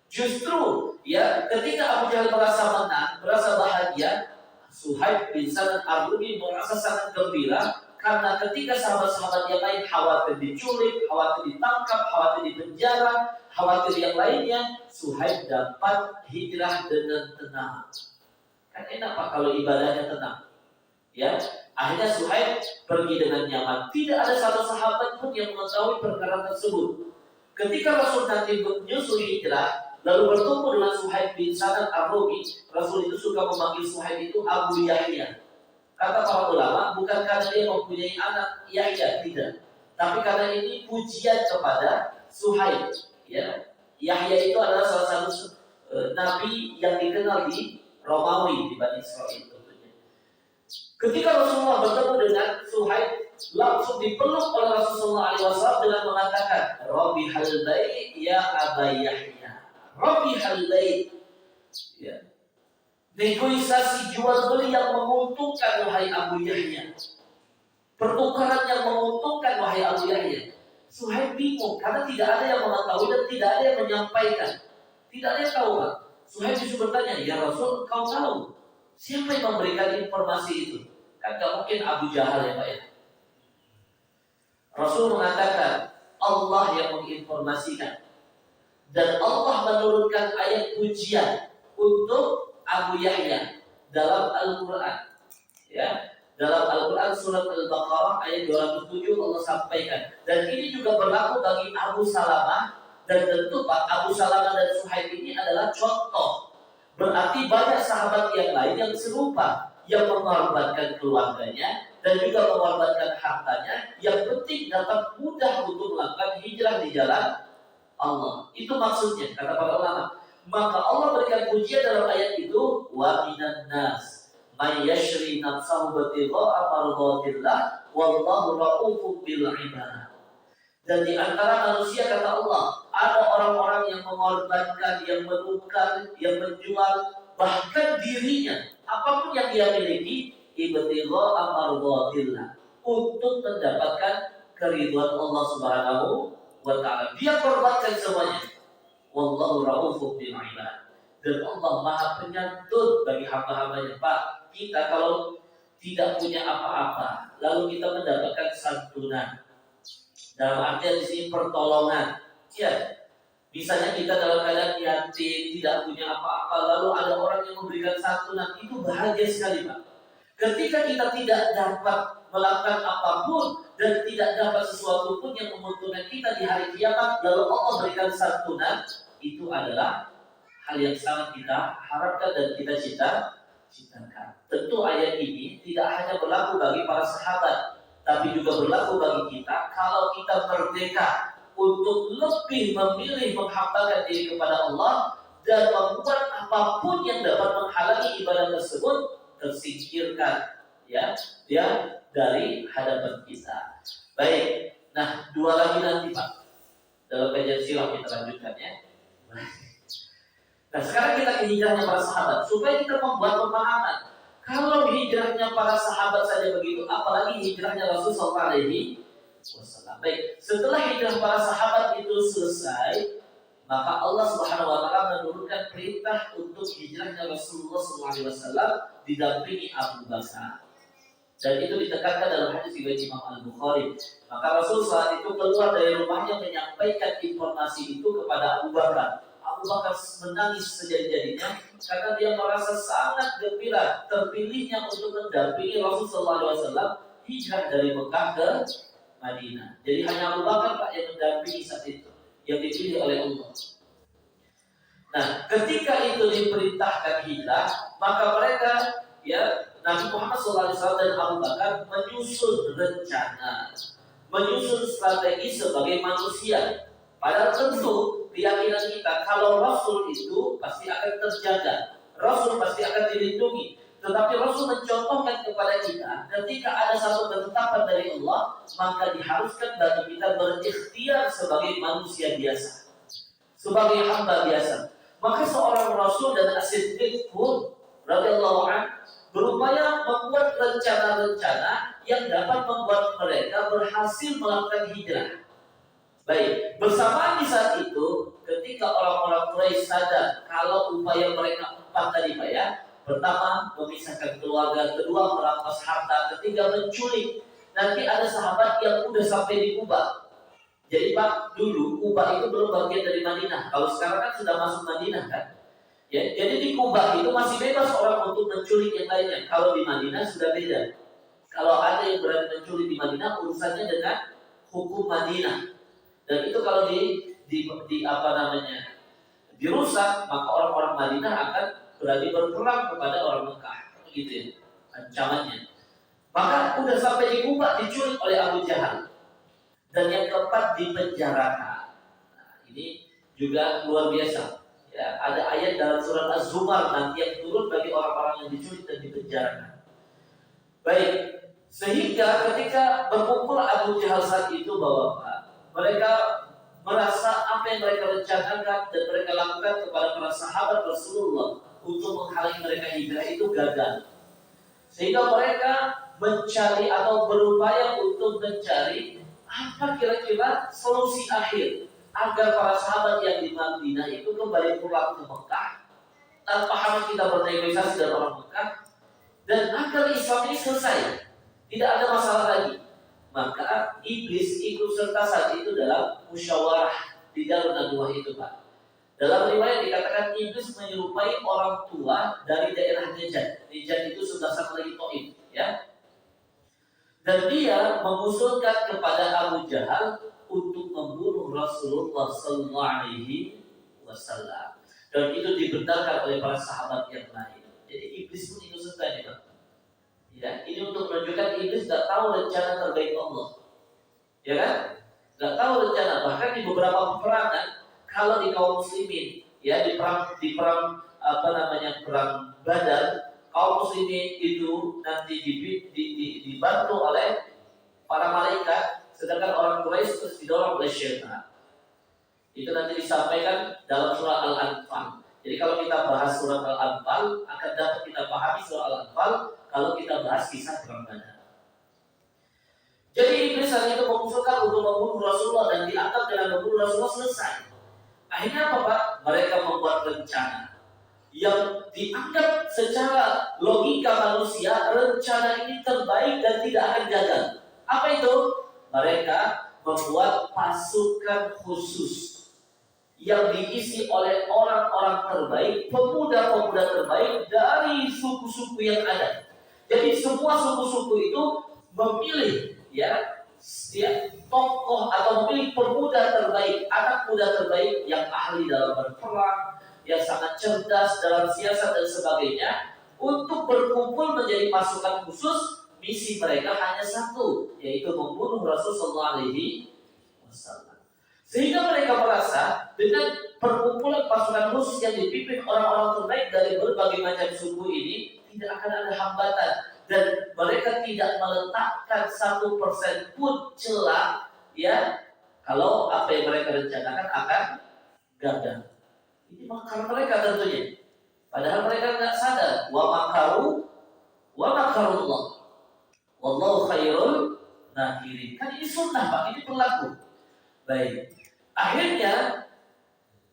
Justru, ya, ketika Abu Jahal merasa menang, merasa bahagia, Suhaib bin Sanan Ar-Rumi merasa sangat gembira. Karena ketika sahabat-sahabat yang lain khawatir diculik, khawatir ditangkap, khawatir dipenjara, khawatir yang lainnya, Suhaib dapat hijrah dengan tenang. Kan enak Pak kalau ibadahnya tenang. Ya, akhirnya Suhaib pergi dengan nyaman. Tidak ada satu sahabat pun yang mengetahui perkara tersebut. Ketika Rasul nanti menyusul hijrah, lalu bertemu dengan Suhaib bin Sanan Ar-Rumi, Rasul itu suka memanggil Suhaib itu Abu Yahya. Kata para ulama, bukan karena dia mempunyai anak Yahya, tidak. Tapi karena ini pujian kepada Suhaib. Ya. Yahya itu adalah salah satu nabi yang dikenal di Romawi, di Bani Israel tentunya. Ketika Rasulullah bertemu dengan Suhaib, langsung dipeluk oleh Rasulullah SAW dengan mengatakan, Rabbi halbai ya Aba Yahya. Rabbi halbai. Ya. Negosiasi jual beli yang menguntungkan wahai Abu Yahya. Pertukaran yang menguntungkan wahai Abu Yahya. Suhaib bingung karena tidak ada yang mengetahui dan tidak ada yang menyampaikan. Tidak ada yang tahu, Pak. Suhaib justru bertanya, ya Rasul, kau tahu siapa yang memberikan informasi itu? Kan gak mungkin Abu Jahal ya Pak ya. Rasul mengatakan Allah yang menginformasikan. Dan Allah menurunkan ayat pujian untuk Abu Yahya dalam Al-Quran. Ya, dalam Al-Quran surat Al-Baqarah ayat 207 Allah sampaikan. Dan ini juga berlaku bagi Abu Salamah. Dan tentu Pak, Abu Salamah dan Suhaib ini adalah contoh. Berarti banyak sahabat yang lain yang serupa, yang mengorbankan keluarganya dan juga mengorbankan hartanya, yang penting dapat mudah untuk melakukan hijrah di jalan Allah. Itu maksudnya kata para ulama. Maka Allah berikan pujian dalam ayat itu, wa minan nas may yashri nafsahu batigha'a mardatillah wallahu ra'ufun bil ibad. Dan di antara manusia kata Allah, ada orang-orang yang mengorbankan, yang menukar, yang menjual bahkan dirinya, apapun yang dia miliki, ibtigha'a mardhatillah, untuk mendapatkan keridhaan Allah Subhanahu wa taala. Dia korbankan semuanya. Wallahu ra'ufun bil 'ibad. Dan Allah Maha Penyantun bagi hamba-hambanya. Pak, kita kalau tidak punya apa-apa, lalu kita mendapatkan santunan, dalam artian di sini pertolongan. Ya, misalnya kita dalam keadaan yatim, tidak punya apa-apa, lalu ada orang yang memberikan santunan, itu bahagia sekali, Pak. Ketika kita tidak dapat melakukan apapun dan tidak dapat sesuatu pun yang menguntungkan kita di hari kiamat, lalu Allah berikan santunan, itu adalah hal yang sangat kita harapkan dan kita cita-citakan. Tentu ayat ini tidak hanya berlaku bagi para sahabat, tapi juga berlaku bagi kita. Kalau kita merdeka untuk lebih memilih menghambakan diri kepada Allah dan membuat apapun yang dapat menghalangi ibadah tersebut tersingkirkan, ya dari hadapan kita. Baik, nah dua lagi nanti Pak dalam kajian sirah kita lanjutkan ya. Nah sekarang kita ke hijrahnya para sahabat supaya kita membuat pemahaman. Kalau hijrahnya para sahabat saja begitu, apalagi hijrahnya Rasulullah SAW. Baik, setelah hijrah para sahabat itu selesai, maka Allah Subhanahu wa taala menurunkan perintah untuk hijrahnya Rasulullah SAW didampingi Abu Bakar. Dan itu ditekankan dalam hadis riwayat Imam Al-Bukhari. Maka Rasul saat itu keluar dari rumahnya menyampaikan informasi itu kepada Abu Bakar. Abu Bakar menangis sejadi-jadinya karena dia merasa sangat gembira terpilihnya untuk mendampingi Rasulullah SAW hijrah dari Mekah ke Madinah. Jadi hanya Abu Bakar Pak yang mendampingi saat itu, yang dipilih oleh Allah. Nah, ketika itu diperintahkan hijrah, maka mereka Nabi Muhammad SAW dan Abu Bakar menyusun rencana, menyusun strategi sebagai manusia. Padahal tentu keyakinan kita kalau Rasul itu pasti akan terjaga, Rasul pasti akan dilindungi. Tetapi Rasul mencontohkan kepada kita ketika ada satu ketetapan dari Allah, maka diharuskan bagi kita berikhtiar sebagai manusia biasa, sebagai hamba biasa. Maka seorang Rasul dan As-Siddiq pun radhiyallahu anhu berupaya membuat rencana-rencana yang dapat membuat mereka berhasil melakukan hijrah. Baik, bersamaan di saat itu ketika orang-orang Quraisy sadar kalau upaya mereka empat tadi Pak ya, pertama memisahkan keluarga, kedua merampas harta, ketiga menculik. Nanti ada sahabat yang udah sampai di Kuba. Jadi Pak, dulu Kuba itu belum bagian dari Madinah. Kalau sekarang kan sudah masuk Madinah kan. Ya, jadi di Kuba itu masih bebas orang untuk menculik yang lainnya. Kalau di Madinah sudah beda. Kalau ada yang berani menculik di Madinah, urusannya dengan hukum Madinah. Dan itu kalau dirusak, maka orang-orang Madinah akan berani berperang kepada orang Mekah, gitu ya, ancamannya. Maka udah sampai di Kuba diculik oleh Abu Jahal, dan yang keempat dipenjarakan. Nah, ini juga luar biasa. Ya, ada ayat dalam surat Az-Zumar nanti yang turun bagi orang-orang yang diculik dan dipenjarakan. Baik, sehingga ketika berkumpul Abu Jahal saat itu bahwa mereka merasa apa yang mereka rencanakan dan mereka lakukan kepada para sahabat Rasulullah untuk menghalangi mereka hijrah itu gagal. Sehingga mereka mencari atau berupaya untuk mencari apa kira-kira solusi akhir agar para sahabat yang di Madinah itu kembali pulang ke Mekah tanpa harus kita bernegosiasi dengan orang Mekah, dan agar Islam ini selesai, tidak ada masalah lagi. Maka iblis ikut serta saat itu dalam musyawarah di Darun Nadwah itu Pak. Dalam riwayat dikatakan iblis menyerupai orang tua dari daerah Najd. Najd itu sebelah sana lagi Taif, ya. Dan dia mengusulkan kepada Abu Jahal untuk membunuh Rasulullah Sallallahu Alaihi Wasallam. Dan itu dibenarkan oleh para sahabat yang lain. Jadi iblis pun ikut serta ini Pak. Ya, ini untuk menunjukkan iblis tidak tahu rencana terbaik Allah, ya kan? Tidak tahu rencana. Bahkan di beberapa peperangan, kalau di kaum muslimin, ya di perang perang Badar, kaum muslimin itu nanti dibantu oleh para malaikat sedangkan orang Quraisy terus didorong oleh syaitan. Itu nanti disampaikan dalam surah Al-Anfal. Jadi kalau kita bahas surah Al-Anfal, akan dapat kita pahami surah Al-Anfal kalau kita bahas kisah perang Badar. Jadi iblis saat itu mengusulkan untuk membunuh Rasulullah dan dianggap dengan membunuh Rasulullah selesai. Akhirnya apa Pak? Mereka membuat rencana yang dianggap secara logika manusia rencana ini terbaik dan tidak akan gagal. Apa itu? Mereka membuat pasukan khusus yang diisi oleh orang-orang terbaik, pemuda-pemuda terbaik dari suku-suku yang ada. Jadi semua suku-suku itu memilih tokoh atau memilih pemuda terbaik, anak muda terbaik yang ahli dalam berperang, yang sangat cerdas dalam siasat dan sebagainya, untuk berkumpul menjadi pasukan khusus. Misi mereka hanya satu, yaitu membunuh Rasulullah SAW. Sehingga mereka merasa dengan perkumpulan pasukan khusus yang dipimpin orang-orang terbaik dari berbagai macam suku ini tidak akan ada hambatan, dan mereka tidak meletakkan 1% pun celah kalau apa yang mereka rencanakan akan gagal. Ini makar mereka tentunya. Padahal mereka tidak sadar. Wa makaru wa makarullah. Wallahu khairul nakirin. Kan ini sunnah Pak, ini berlaku. Baik. Akhirnya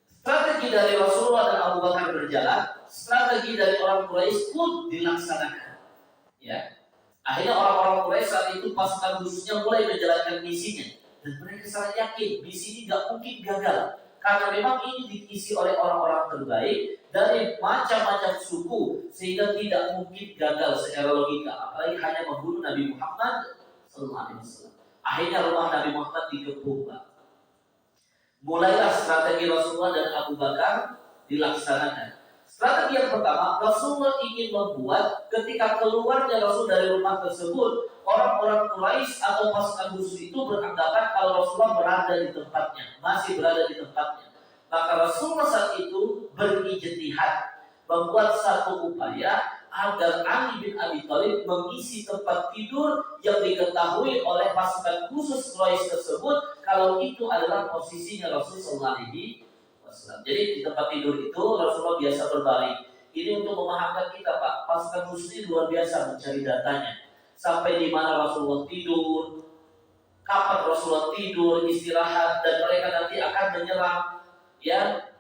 strategi dari Rasulullah dan Abu Bakar berjalan, strategi dari orang Quraisy pun dilaksanakan. Akhirnya orang-orang Quraisy saat itu pasukan khususnya mulai menjalankan misinya, dan mereka sangat yakin misi ini nggak mungkin gagal. Karena memang ini diisi oleh orang-orang terbaik dari macam-macam suku, sehingga tidak mungkin gagal secara logika. Apalagi hanya membunuh Nabi Muhammad SAW. Akhirnya rumah Nabi Muhammad dikepung. Mulailah strategi Rasulullah dan Abu Bakar dilaksanakan. Strategi yang pertama, Rasulullah ingin membuat ketika keluarnya Rasul dari rumah tersebut, orang-orang Quraisy atau pasukan khusus itu beranggapan kalau Rasulullah berada di tempatnya, masih berada di tempatnya. Maka Rasulullah saat itu berijtihad, membuat satu upaya agar Ali bin Abi Thalib mengisi tempat tidur yang diketahui oleh pasukan khusus Quraisy tersebut kalau itu adalah posisinya Rasulullah SAW. Jadi di tempat tidur itu Rasulullah biasa berbaring. Ini untuk memahamkan kita Pak, pasukan khusus ini luar biasa mencari datanya. Sampai di mana Rasulullah tidur, kapan Rasulullah tidur, istirahat, dan mereka nanti akan menyerang.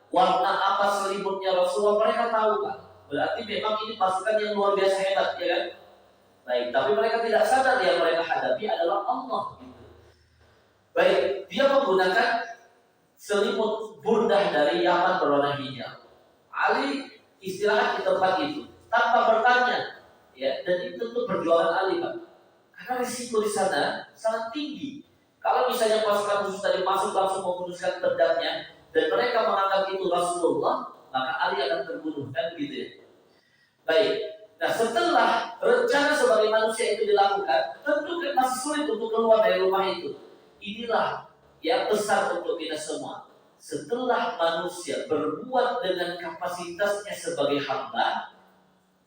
Warna apa selimutnya Rasulullah mereka tahu Pak. Berarti memang ini pasukan yang luar biasa hebat, ya kan? Baik, tapi mereka tidak sadar yang mereka hadapi adalah Allah. Baik, dia menggunakan selimut burdah dari Yaman berwarna hijau. Ali istirahat di tempat itu tanpa bertanya, dan itu tentu perjuangan Ali Pak. Karena risiko di sana sangat tinggi. Kalau misalnya pasukan khusus tadi masuk langsung memutuskan pedangnya dan mereka menganggap itu Rasulullah, maka Ali akan terbunuh, kan begitu ya. Baik. Nah, setelah rencana sebagai manusia itu dilakukan, tentu masih sulit untuk keluar dari rumah itu. Inilah yang besar untuk kita semua. Setelah manusia berbuat dengan kapasitasnya sebagai hamba,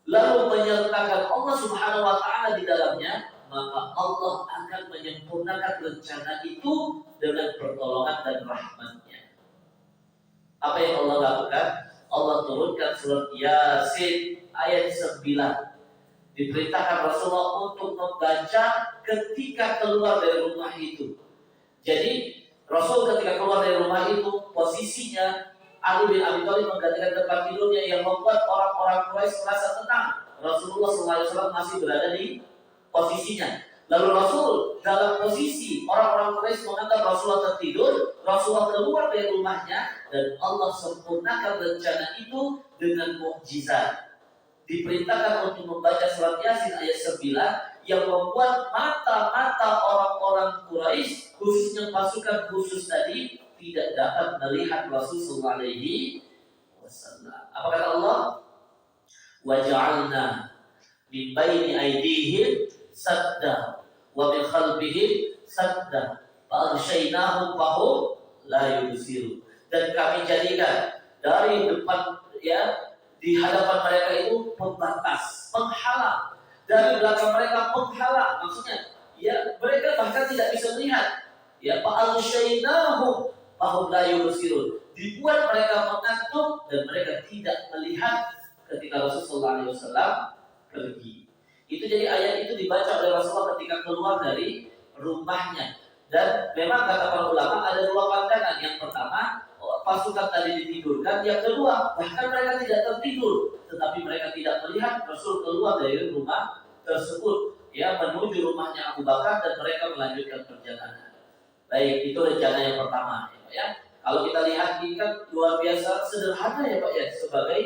lalu menyertakan Allah Subhanahu wa Ta'ala di dalamnya, maka Allah akan menyempurnakan rencana itu dengan pertolongan dan rahmat-Nya. Apa yang Allah lakukan? Allah turunkan surat Yasin ayat 9. Diperintahkan Rasulullah untuk membaca ketika keluar dari rumah itu. Jadi Rasul ketika keluar dari rumah itu, posisinya Ali bin Abi Thalib menggantikan tempat tidurnya yang membuat orang-orang Quraisy merasa tenang. Rasulullah SAW masih berada di posisinya. Lalu Rasul dalam posisi orang-orang Quraisy menganggap Rasulullah tertidur, Rasulullah keluar dari rumahnya dan Allah sempurnakan rencana itu dengan mukjizat. Diperintahkan untuk membaca surat Yasin ayat 9 yang membuat mata-mata orang-orang Quraisy, khususnya pasukan khusus tadi, tidak dapat melihat Rasulullah SAW. Apa kata Allah? وَجَعَلْنَا مِنْ بَيْنِ أَيْدِيهِمْ سَدًّا وَمِنْ خَلْفِهِمْ سَدًّا فَأَغْشَيْنَاهُمْ فَهُمْ لَا يُبْصِرُونَ. Dan kami jadikan dari depan di hadapan mereka itu pembatas, penghalang. Dari belakang mereka penghalang, maksudnya mereka bahkan tidak bisa melihat. Ya, fa'alsyainahum fahum la yubsirun. Dibuat mereka mengantuk dan mereka tidak melihat ketika Rasulullah SAW pergi. Itu jadi ayat itu dibaca oleh Rasulullah ketika keluar dari rumahnya. Dan memang kata para ulama ada dua pandangan. Yang pertama, pasukan tadi ditidurkan. Yang kedua, bahkan mereka tidak tertidur, tetapi mereka tidak melihat Rasul keluar dari rumah tersebut, ya, menuju rumahnya Abu Bakar dan mereka melanjutkan perjalanan. Baik, itu rencana yang pertama, ya Pak ya. Kalau kita lihat ini kan luar biasa sederhana ya Pak ya, sebagai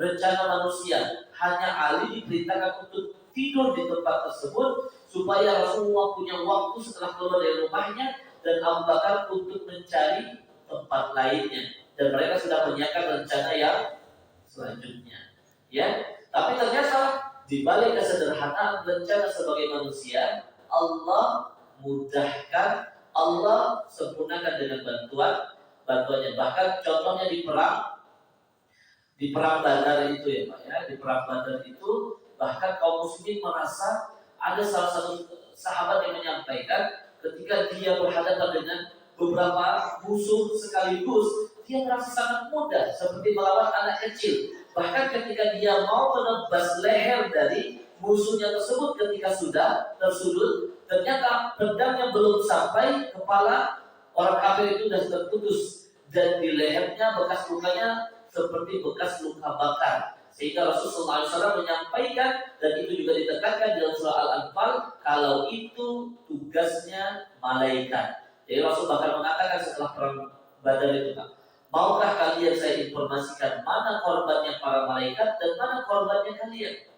rencana manusia. Hanya Ali diperintahkan untuk tidur di tempat tersebut supaya Rasulullah punya waktu setelah keluar dari rumahnya dan Abu Bakar untuk mencari tempat lainnya. Dan mereka sudah menyiapkan rencana yang selanjutnya. Ya, tapi ternyata di balik kesederhanaan rencana sebagai manusia, Allah mudahkan, Allah sempurnakan dengan bantuannya. Bahkan contohnya di perang Badar itu ya Pak ya, di perang Badar itu bahkan kaum muslimin merasa ada salah satu sahabat yang menyampaikan ketika dia berhadapan dengan beberapa musuh sekaligus, dia merasa sangat mudah seperti melawan anak kecil. Bahkan ketika dia mau menebas leher dari musuhnya tersebut ketika sudah tersudut, ternyata pedangnya belum sampai kepala orang kafir itu sudah terputus dan di lehernya bekas lukanya seperti bekas luka bakar. Sehingga Rasulullah SAW menyampaikan, dan itu juga ditekankan dalam surah Al-Anfal, kalau itu tugasnya malaikat. Jadi Rasul bahkan mengatakan setelah perang Badar itu, maukah kalian saya informasikan mana korbannya para malaikat dan mana korbannya kalian?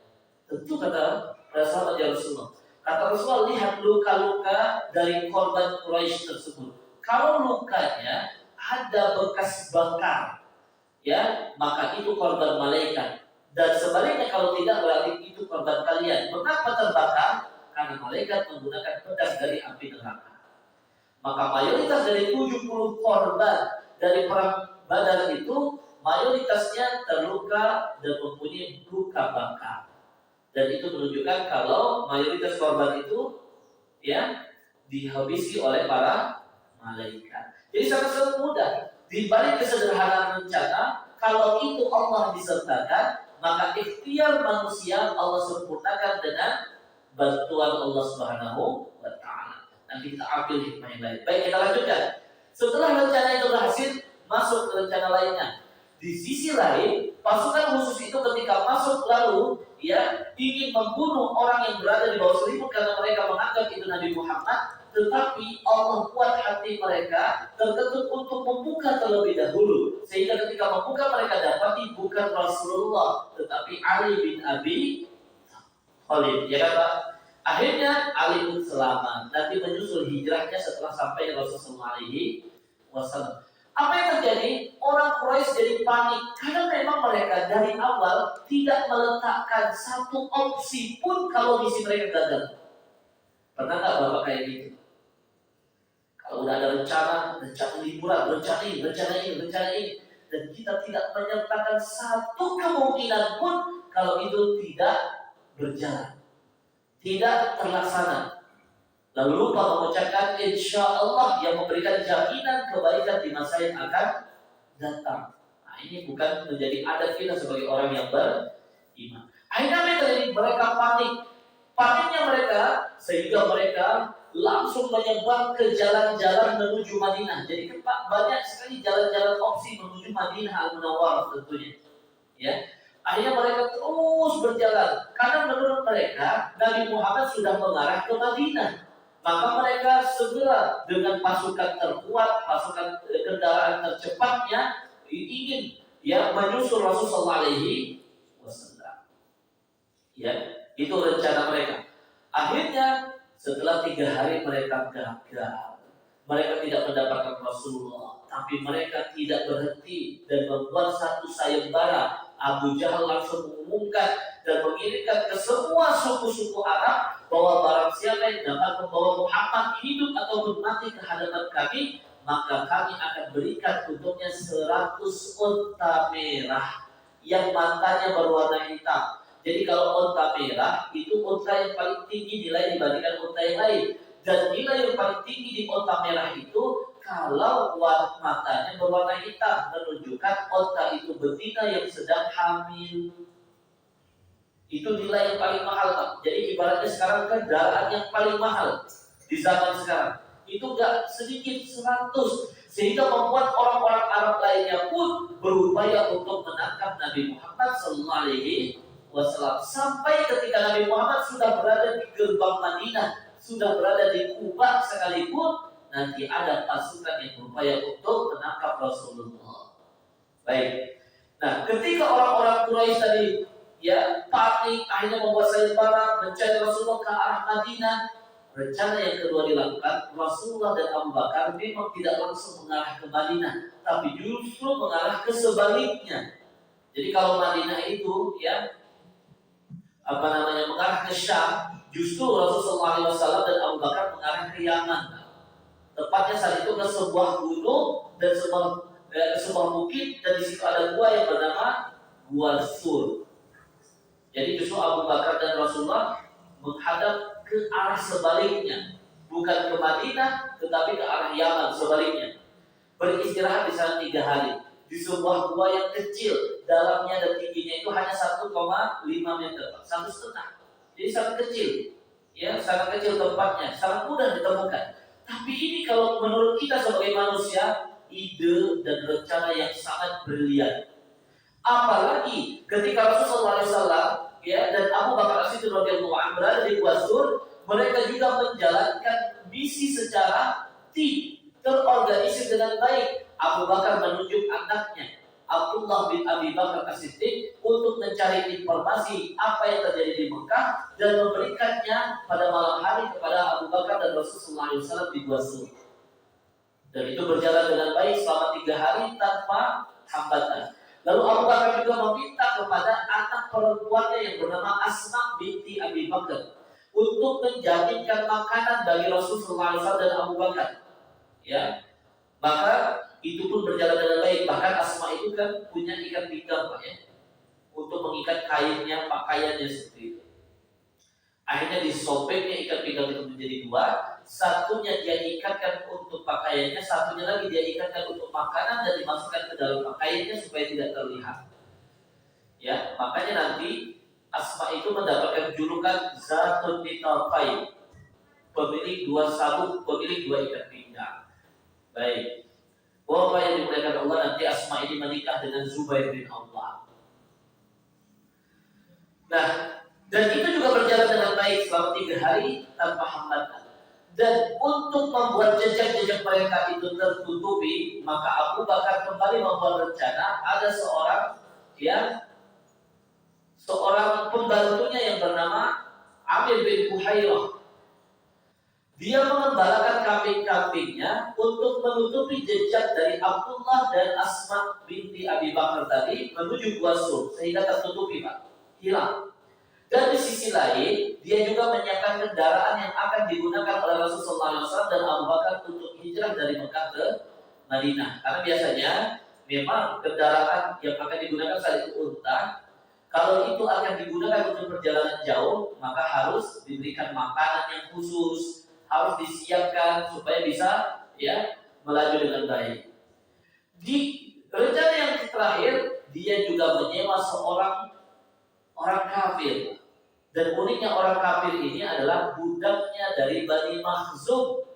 Tentu kata sahabat ya Rasulullah. Kata Rasulullah, lihat luka-luka dari korban Quraisy tersebut. Kalau lukanya ada bekas bakar, ya, maka itu korban malaikat. Dan sebaliknya kalau tidak berarti itu korban kalian. Mengapa terbakar? Karena malaikat menggunakan pedang dari api neraka. Maka mayoritas dari 70 korban dari perang Badar itu mayoritasnya terluka dan mempunyai luka bakar. Dan itu menunjukkan kalau mayoritas korban itu ya dihabisi oleh para malaikat. Jadi sangat mudah. Di balik kesederhanaan rencana, kalau itu Allah disertakan, maka ikhtiar manusia Allah sempurnakan dengan bantuan Allah Subhanahu wa Ta'ala. Nanti kita ambil hikmah yang lain. Baik, kita lanjutkan. Setelah rencana itu berhasil, masuk ke rencana lainnya. Di sisi lain, pasukan khusus itu ketika masuk lalu ya ingin membunuh orang yang berada di bawah selimut karena mereka menganggap itu Nabi Muhammad. Tetapi Allah buat hati mereka terketuk untuk membuka terlebih dahulu, sehingga ketika membuka mereka dapati bukan Rasulullah tetapi Ali bin Abi Thalib, ya kan Pak? Akhirnya Ali pun selamat. Nanti menyusul hijrahnya setelah sampai Rasulullah SAW. Apa yang terjadi? Orang Quraisy jadi panik karena memang mereka dari awal tidak meletakkan satu opsi pun kalau misi mereka gagal. Pernah nggak Bapak kayak gitu? Kalau udah ada rencana liburan, rencana ini, dan kita tidak menyertakan satu kemungkinan pun kalau itu tidak berjalan, tidak terlaksana. Lalu lupa mengucapkan insya Allah yang memberikan jaminan kebaikan di masa yang akan datang. Nah, ini bukan menjadi adat kita sebagai orang yang beriman. Akhirnya mereka paniknya mereka sehingga mereka langsung menyebar ke jalan-jalan menuju Madinah. Jadi banyak sekali jalan-jalan opsi menuju Madinah Al-Munawwarah tentunya. Ya, akhirnya mereka terus berjalan karena menurut mereka Nabi Muhammad sudah mengarah ke Madinah. Maka mereka segera dengan pasukan terkuat, pasukan kendaraan tercepatnya ingin ya menyusul Rasulullah SAW. Ya, itu rencana mereka. Akhirnya setelah 3 hari mereka gagal. Mereka tidak mendapatkan Rasulullah, tapi mereka tidak berhenti dan membuat satu sayembara. Abu Jahal langsung mengumumkan dan mengirimkan ke semua suku-suku Arab bahwa barang siapa yang dapat membawa Muhammad hidup atau mati ke hadapan kami, maka kami akan berikan untuknya 100 unta merah yang matanya berwarna hitam. Jadi kalau unta merah itu unta yang paling tinggi nilai dibandingkan unta yang lain. Dan nilai yang paling tinggi di onta merah itu kalau matanya berwarna hitam, menunjukkan onta itu betina yang sedang hamil. Itu nilai yang paling mahal, Pak. Jadi ibaratnya sekarang kendaraan yang paling mahal di zaman sekarang itu gak sedikit, 100, sehingga membuat orang-orang Arab lainnya pun berupaya untuk menangkap Nabi Muhammad SAW. Sampai ketika Nabi Muhammad sudah berada di gerbang Madinah, sudah berada di Kuba sekalipun, nanti ada pasukan yang berupaya untuk menangkap Rasulullah. Baik. Nah, ketika orang-orang Quraisy tadi panik, akhirnya membuat sayembara mencari Rasulullah ke arah Madinah. Rencana yang kedua dilakukan, Rasulullah dan Abu Bakar memang tidak langsung mengarah ke Madinah, tapi justru mengarah ke sebaliknya. Jadi kalau Madinah itu mengarah ke Syam, justru Rasulullah SAW dan Abu Bakar mengarah ke Yaman. Tepatnya saat itu ke sebuah gunung dan sebuah bukit, dan di situ ada gua yang bernama Gua Sur. Jadi justru Abu Bakar dan Rasulullah menghadap ke arah sebaliknya, bukan ke Madinah, tetapi ke arah Yaman sebaliknya. Beristirahat di sana 3 hari di sebuah gua yang kecil, dalamnya dan tingginya itu hanya 1,5 meter, 1,5. Jadi sangat kecil, sangat kecil tempatnya, sangat mudah ditemukan. Tapi ini kalau menurut kita sebagai manusia, ide dan rencana yang sangat brilian. Apalagi ketika Rasulullah SAW dan Abu Bakar As-Siddiq radhiyallahu anhu berada di Gua Sur, mereka juga menjalankan misi secara terorganisir dengan baik. Abu Bakar menunjuk anaknya Abdullah bin Abi Bakar As-Siddiq untuk mencari informasi apa yang terjadi di Mekah dan memberikannya pada malam hari kepada Abu Bakar dan Rasulullah SAW di Gua Sur. Dan itu berjalan dengan baik selama 3 hari tanpa hambatan. Lalu Abu Bakar juga meminta kepada anak perempuannya yang bernama Asma binti Abi Bakar untuk menjaminkan makanan bagi Rasulullah SAW dan Abu Bakar. Maka itu pun berjalan dengan baik. Bahkan Asma itu kan punya ikat pinggang, Pak, untuk mengikat kainnya, pakaiannya seperti itu. Akhirnya disobeknya ikat pinggang itu menjadi 2. Satunya dia ikatkan untuk pakaiannya, satunya lagi dia ikatkan untuk makanan dan dimasukkan ke dalam pakaiannya supaya tidak terlihat. Makanya nanti Asma itu mendapatkan julukan Zatun Nitalqain, pemilik 2 sabuk, pemilik 2 ikat pinggang. Baik. Bapak yang dimuliakan Allah, nanti Asma ini menikah dengan Zubair bin Awwam. Nah, dan itu juga berjalan dengan baik selama 3 hari tanpa hambatan. Dan untuk membuat jejak-jejak mereka itu tertutupi, maka Abu Bakar kembali membuat rencana. Ada seorang pembantunya yang bernama Amir bin Buhairah. Dia mengembalakan kambing-kambingnya untuk menutupi jejak dari Abdullah dan Asma binti Abi Bakar tadi menuju Gua Sur, sehingga tertutupi, Pak, hilang. Dan di sisi lain, dia juga menyiapkan kendaraan yang akan digunakan oleh Rasulullah SAW dan Abu Bakar untuk hijrah dari Mekah ke Madinah. Karena biasanya memang kendaraan yang akan digunakan saat itu unta. Kalau itu akan digunakan untuk perjalanan jauh, maka harus diberikan makanan yang khusus, harus disiapkan supaya bisa melaju dengan baik. Di rencana yang terakhir, dia juga menyewa seorang kafir. Dan uniknya orang kafir ini adalah budaknya dari Bani Makhzum.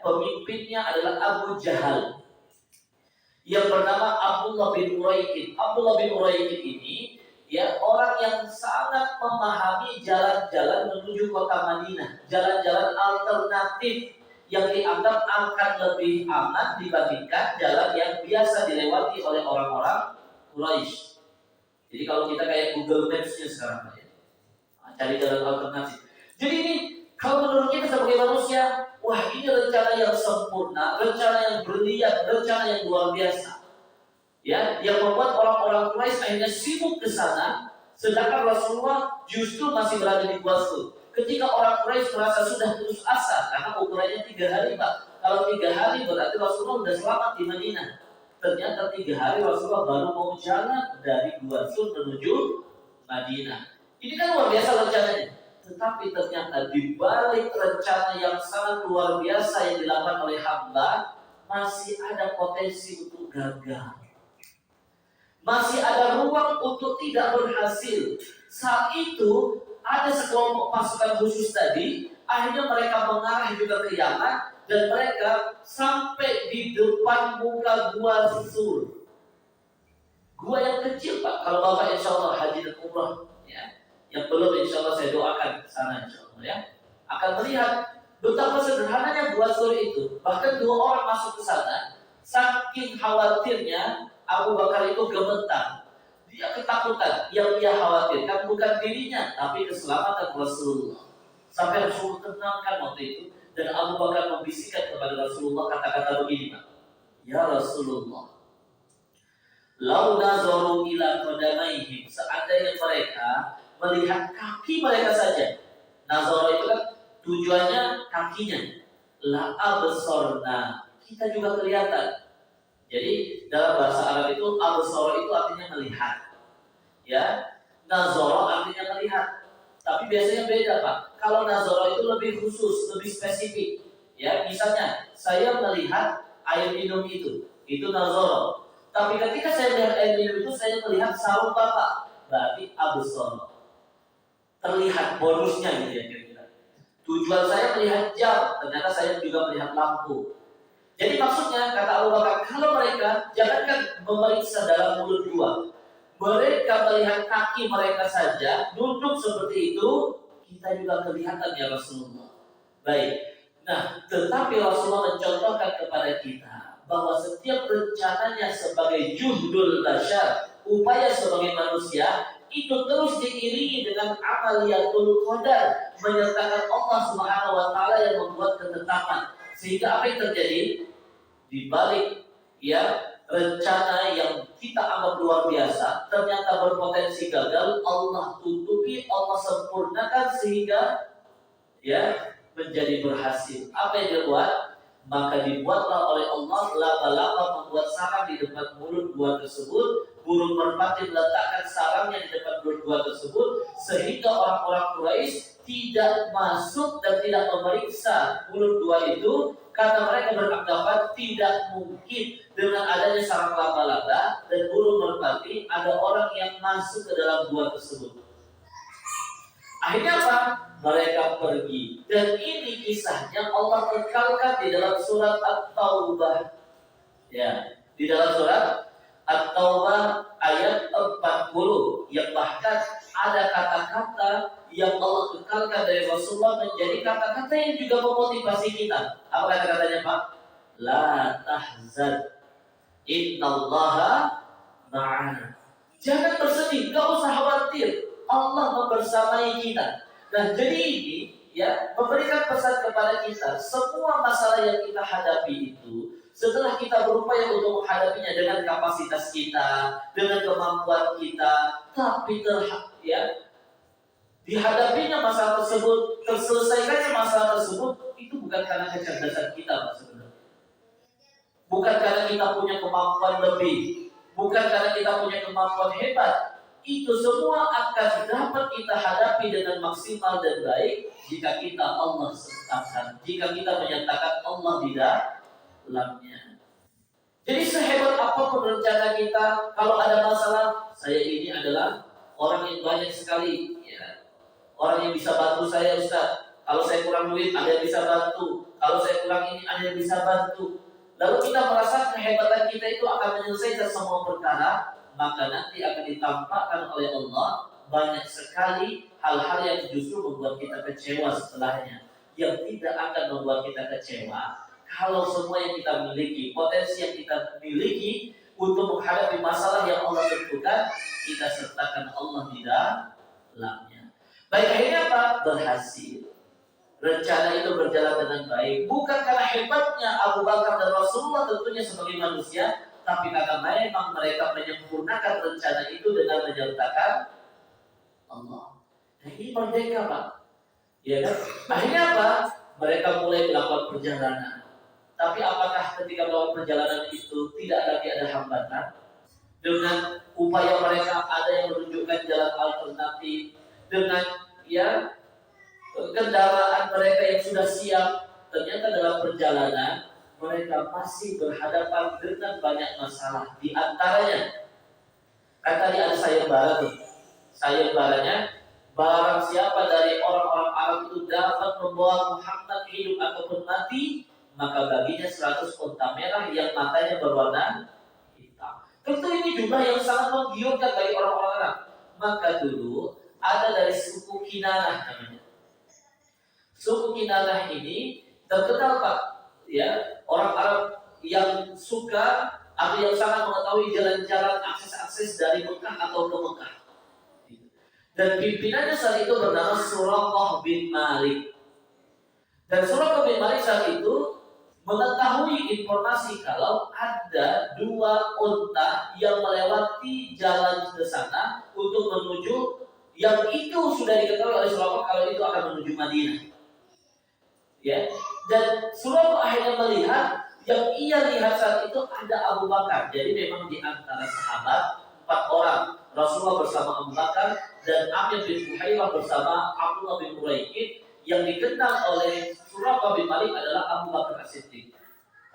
Pemimpinnya adalah Abu Jahal yang bernama Abdullah bin Uraiqid. Abdullah bin Uraiqid ini orang yang sangat memahami jalan-jalan menuju kota Madinah, jalan-jalan alternatif yang dianggap akan lebih aman dibandingkan jalan yang biasa dilewati oleh orang-orang Quraisy. Jadi kalau kita kayak Google Maps-nya sekarang, cari jalan alternatif. Jadi ini kalau menurut kita sebagai manusia, wah, ini rencana yang sempurna, rencana yang brilian, rencana yang luar biasa. Yang membuat orang-orang Quraisy akhirnya sibuk ke sana, sedangkan Rasulullah justru masih berada di Gua Sur. Ketika orang Quraisy merasa sudah putus asa, karena ukurannya 3 hari, Pak. Kalau 3 hari berarti Rasulullah sudah selamat di Madinah. Ternyata 3 hari Rasulullah baru mau jalan dari Gua Sur menuju Madinah. Ini kan luar biasa rencananya. Tetapi ternyata di balik rencana yang sangat luar biasa yang dilakukan oleh hamba, masih ada potensi untuk gagal. Masih ada ruang untuk tidak berhasil. Saat itu ada sekelompok pasukan khusus tadi, akhirnya mereka mengarah juga ke Yaman, dan mereka sampai di depan muka gua Sur. Gua yang kecil Pak, kalau Bapak insya Allah haji dan umrah ya. Yang belum insya Allah saya doakan sana insya Allah ya, akan melihat betapa sederhananya gua Sur itu. Bahkan 2 orang masuk ke sana, saking khawatirnya Abu Bakar itu gemetar. Dia ketakutan, yang dia khawatirkan bukan dirinya, tapi keselamatan Rasulullah. Sampai Rasulullah tenangkan waktu itu, dan Abu Bakar membisikkan kepada Rasulullah kata-kata begini Pak. Ya Rasulullah, lau nazaru ila qadamaihim, seandainya mereka melihat kaki mereka saja. Nazar itu kan tujuannya kakinya. La absorna, kita juga kelihatan. Jadi dalam bahasa Arab itu absor itu artinya melihat. Ya, nazar artinya melihat. Tapi biasanya beda Pak. Kalau nazar itu lebih khusus, lebih spesifik. Ya, misalnya saya melihat air minum itu nazar. Tapi ketika saya melihat air minum itu, saya melihat sarung Bapak, berarti absor. Terlihat bonusnya gitu ya kira-kira. Tujuan saya melihat jam, ternyata saya juga melihat lampu. Jadi maksudnya kata Abu Bakar, kalau mereka jangankan memeriksa dalam mulut gua, mereka melihat kaki mereka saja duduk seperti itu, kita juga kelihatan ya Rasulullah. Baik. Nah, tetapi Rasulullah mencontohkan kepada kita bahwa setiap rencananya sebagai juhdul bashar, upaya sebagai manusia, itu terus diiringi dengan amaliyatul qadar, menyertakan Allah Subhanahu wa taala yang membuat ketetapan. Sehingga apa yang terjadi? Di balik ya rencana yang kita anggap luar biasa, ternyata berpotensi gagal, Allah tutupi, Allah sempurnakan sehingga ya menjadi berhasil. Apa yang dibuat? Maka dibuatlah oleh Allah laba-laba membuat sarang di depan mulut gua tersebut, burung merpati meletakkan sarangnya di depan mulut gua tersebut, sehingga orang-orang Quraisy tidak masuk dan tidak memeriksa mulut gua itu, karena mereka beranggapan tidak mungkin dengan adanya sarang laba-laba dan burung merpati ada orang yang masuk ke dalam gua tersebut. Akhirnya apa? Mereka pergi. Dan ini kisahnya Allah kekalkan di dalam surat At-Taubah. Ya, di dalam surat At-Taubah ayat 40 yang bahkan ada kata-kata yang Allah kekalkan dari Rasulullah menjadi kata-kata yang juga memotivasi kita. Apa kata-katanya Pak? La tahzan, innallaha ma'ana. Jangan bersedih, gak usah khawatir, Allah membersamai kita. Nah, jadi ini ya memberikan pesan kepada kita, semua masalah yang kita hadapi itu, setelah kita berupaya untuk menghadapinya dengan kapasitas kita, dengan kemampuan kita, tapi dihadapinya masalah tersebut, terselesaikannya masalah tersebut, itu bukan karena kecerdasan kita Pak sebenarnya. Bukan karena kita punya kemampuan lebih, bukan karena kita punya kemampuan hebat. Itu semua akan dapat kita hadapi dengan maksimal dan baik jika kita Allah sertakan, jika kita menyatakan Allah di dalamnya. Jadi sehebat apapun rencana kita, kalau ada masalah, saya ini adalah orang yang banyak sekali, ya, orang yang bisa bantu saya Ustaz. Kalau saya kurang duit, ada yang bisa bantu. Kalau saya kurang ini, ada yang bisa bantu. Lalu kita merasa kehebatan kita itu akan menyelesaikan semua perkara, maka nanti akan ditampakkan oleh Allah banyak sekali hal-hal yang justru membuat kita kecewa setelahnya, yang tidak akan membuat kita kecewa kalau semua yang kita miliki, potensi yang kita miliki untuk menghadapi masalah yang Allah tentukan, kita sertakan Allah di dalamnya. Baik, akhirnya apa? Berhasil. Rencana itu berjalan dengan baik, bukan karena hebatnya Abu Bakar dan Rasulullah tentunya sebagai manusia, tapi karena memang mereka menyempurnakan rencana itu dengan menyertakan Allah. Nah, ini merdeka Pak. Ya kan? Akhirnya apa? Mereka mulai melakukan perjalanan. Tapi apakah ketika melakukan perjalanan itu tidak lagi ada hambatan? Dengan upaya mereka ada yang menunjukkan jalan alternatif, dengan ya kendaraan mereka yang sudah siap, ternyata dalam perjalanan mereka masih berhadapan dengan banyak masalah. Di antaranya, kan tadi ada sayembara tuh. Sayembaranya, barang siapa dari orang-orang Arab itu dapat membawa Muhammad hidup ataupun mati, maka baginya 100 unta merah yang matanya berwarna hitam. Tentu ini jumlah yang sangat menggiurkan bagi orang-orang Arab. Maka dulu ada dari suku Kinanah namanya. Suku Kinanah ini terkenal Pak, ya, orang Arab yang suka atau yang sangat mengetahui jalan-jalan akses-akses dari Mekah atau ke Mekah. Dan pimpinannya saat itu bernama Suraqah bin Malik. Dan Suraqah bin Malik saat itu mengetahui informasi kalau ada 2 unta yang melewati jalan ke sana untuk menuju, yang itu sudah diketahui oleh Suraqah kalau itu akan menuju Madinah. Ya, dan Suraqah akhirnya melihat, yang ia lihat saat itu ada Abu Bakar. Jadi memang di antara sahabat 4 orang, Rasulullah bersama Abu Bakar dan Amir bin Fuhairah bersama Abdullah bin Muraikid. Yang dikenal oleh Suraqah bin Malik adalah Abu Bakar As-Siddiq.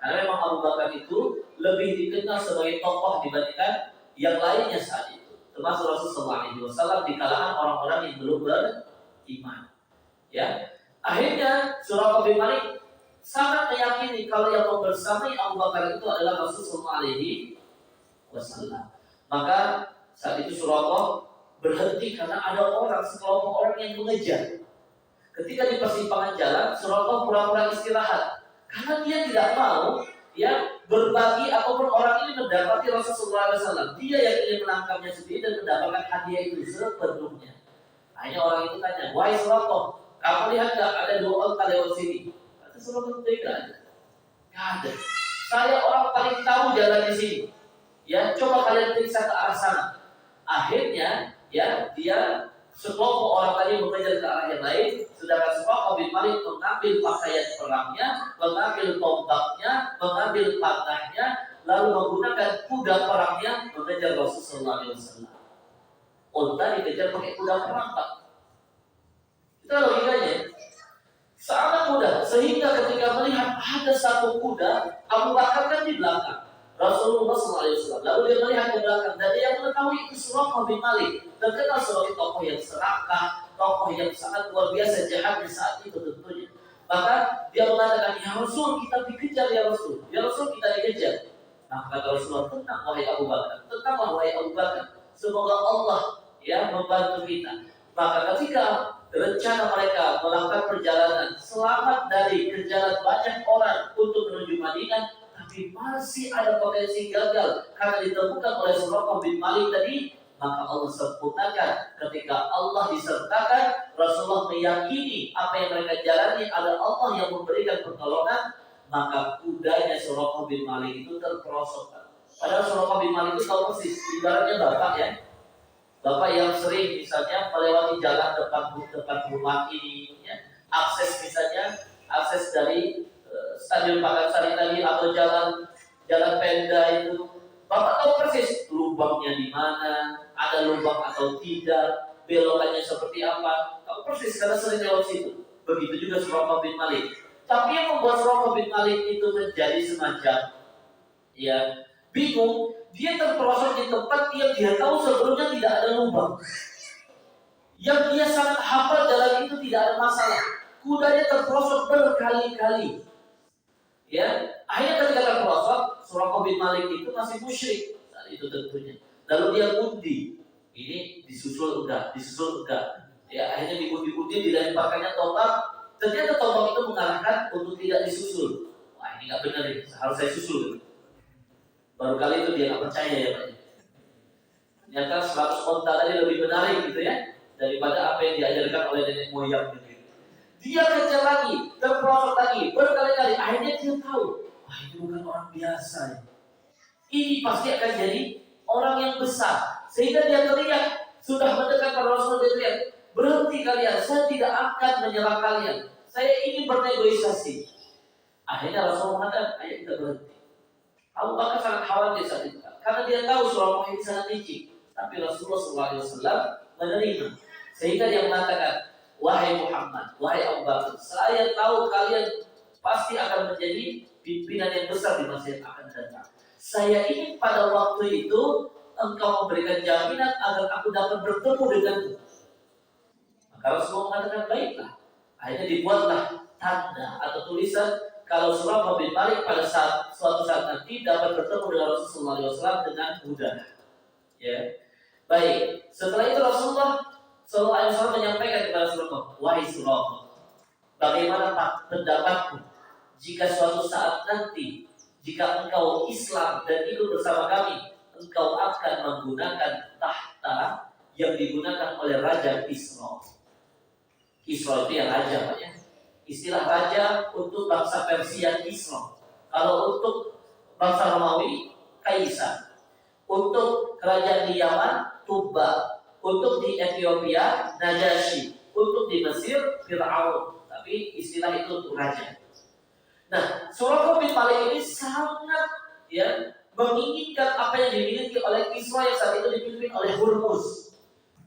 Karena memang Abu Bakar itu lebih dikenal sebagai tokoh dibandingkan yang lainnya saat itu. Termasuk Rasulullah SAW di kalangan orang-orang yang belum beriman. Ya, akhirnya Suraqah bin Malik sangat meyakini kalau yang membersamai Abu Bakar itu adalah Rasulullah SAW. Maka saat itu Suraqah berhenti karena ada orang, sekelompok orang yang mengejar. Ketika di persimpangan jalan, Suraqah pura-pura istirahat karena dia tidak mau ya berbagi ataupun orang ini mendapati Rasulullah SAW. Dia yang ingin menangkapnya sendiri dan mendapatkan hadiah itu sepenuhnya. Hanya orang itu tanya, wahai Suraqah, kamu lihat gak ada 2 unta lewat sini? Kata Suraqah, tidak ada. Gak ada. Saya orang paling tahu jalan di sini. Ya, coba kalian periksa ke arah sana. Akhirnya, ya, dia sekelompok orang tadi mengejar ke arah yang lain, sedangkan Suraqah bin Malik mengambil pakaian perangnya, mengambil tombaknya, mengambil panahnya, lalu menggunakan kuda perangnya mengejar Rasulullah SAW. Unta dikejar pakai kuda perang, Pak. Itu logikanya. Sangat mudah, sehingga ketika melihat ada satu kuda, Abu Bakar kan di belakang Rasulullah SAW. Lalu dia melihat ke belakang dan dia mengetahui itu Suraqah bin Malik, terkenal sebagai tokoh yang serakah, tokoh yang sangat luar biasa jahatnya saat itu tentunya. Maka dia mengatakan, ya Rasul, kita dikejar ya Rasul. Ya Rasul, kita dikejar. Nah, kata Rasulullah, tenang wahai Abu Bakar, tenanglah wahai Abu Bakar. Semoga Allah ya membantu kita. Maka ketika rencana mereka melakukan perjalanan selamat dari jalan banyak orang untuk menuju Madinah, tapi masih ada potensi gagal karena ditemukan oleh Suraqah bin Malik tadi, maka Allah sempurnakan. Ketika Allah disertakan, Rasulullah meyakini apa yang mereka jalani ada Allah yang memberikan pertolongan, maka kudanya Suraqah bin Malik itu terperosok. Padahal Suraqah bin Malik itu tahu persis, ibaratnya bapak ya, bapak yang sering misalnya melewati jalan depan rumah ini, ya, akses misalnya akses dari Stadion Pakansari tadi atau jalan Penda itu, bapak tahu persis lubangnya di mana, ada lubang atau tidak, belokannya seperti apa, tahu persis karena sering lewat situ. Begitu juga Suraqah bin Malik. Tapi yang membuat Suraqah bin Malik itu menjadi semacam ya bingung, dia terperosok di tempat yang dia tahu sebelumnya tidak ada lubang, yang dia sangat hafal jalan itu tidak ada masalah. Kudanya terperosok berkali-kali. Ya, akhirnya ketika terperosok, Suraqah bin Malik itu masih musyrik saat itu tentunya. Lalu dia undi, ini disusul enggak. Ya, akhirnya diundi, dilemparkannya tombak. Ternyata tombak itu mengarahkan untuk tidak disusul. Wah, ini nggak benar ini, harus saya susul. Baru kali itu dia nggak percaya ya Pak. Ternyata 100 onta tadi lebih menarik gitu ya daripada apa yang diajarkan oleh nenek moyang gitu. Dia kejar lagi, terperosok lagi, berkali-kali. Akhirnya dia tahu, wah ini bukan orang biasa ya. Ini pasti akan jadi orang yang besar. Sehingga dia teriak, sudah mendekat pada Rasulullah, dia teriak, berhenti kalian, saya tidak akan menyerang kalian. Saya ingin bernegosiasi. Akhirnya Rasulullah mengatakan, ayo kita berhenti. Abu Bakar sangat khawatir saat itu, karena dia tahu Suraqah ini sangat licik. Tapi Rasulullah SAW menerima. Sehingga dia mengatakan, wahai Muhammad, wahai Abu Bakar, saya tahu kalian pasti akan menjadi pimpinan yang besar di masa yang akan datang. Saya ingin pada waktu itu engkau memberikan jaminan agar aku dapat bertemu denganmu. Maka Rasulullah mengatakan baiklah. Akhirnya dibuatlah tanda atau tulisan kalau Suraqah bin Malik pada suatu saat nanti dapat bertemu dengan Rasulullah SAW dengan mudah. Ya, baik. Setelah itu Rasulullah SAW menyampaikan kepada Suraqah, wahai Suraqah, bagaimana pendapatku jika suatu saat nanti jika engkau Islam dan ikut bersama kami, engkau akan menggunakan tahta yang digunakan oleh Raja Kisra. Kisra itu yang raja, Pak ya. Istilah raja untuk bangsa Persia Kisra. Kalau untuk bangsa Romawi, Kaisar. Untuk kerajaan di Yaman, Tuba. Untuk di Ethiopia, Najasyi. Untuk di Mesir, Fir'aun. Tapi istilah itu untuk raja. Nah, Suraqah bin Malik ini sangat menginginkan apa yang dimiliki oleh Kisra yang saat itu dipimpin oleh Hurmuz.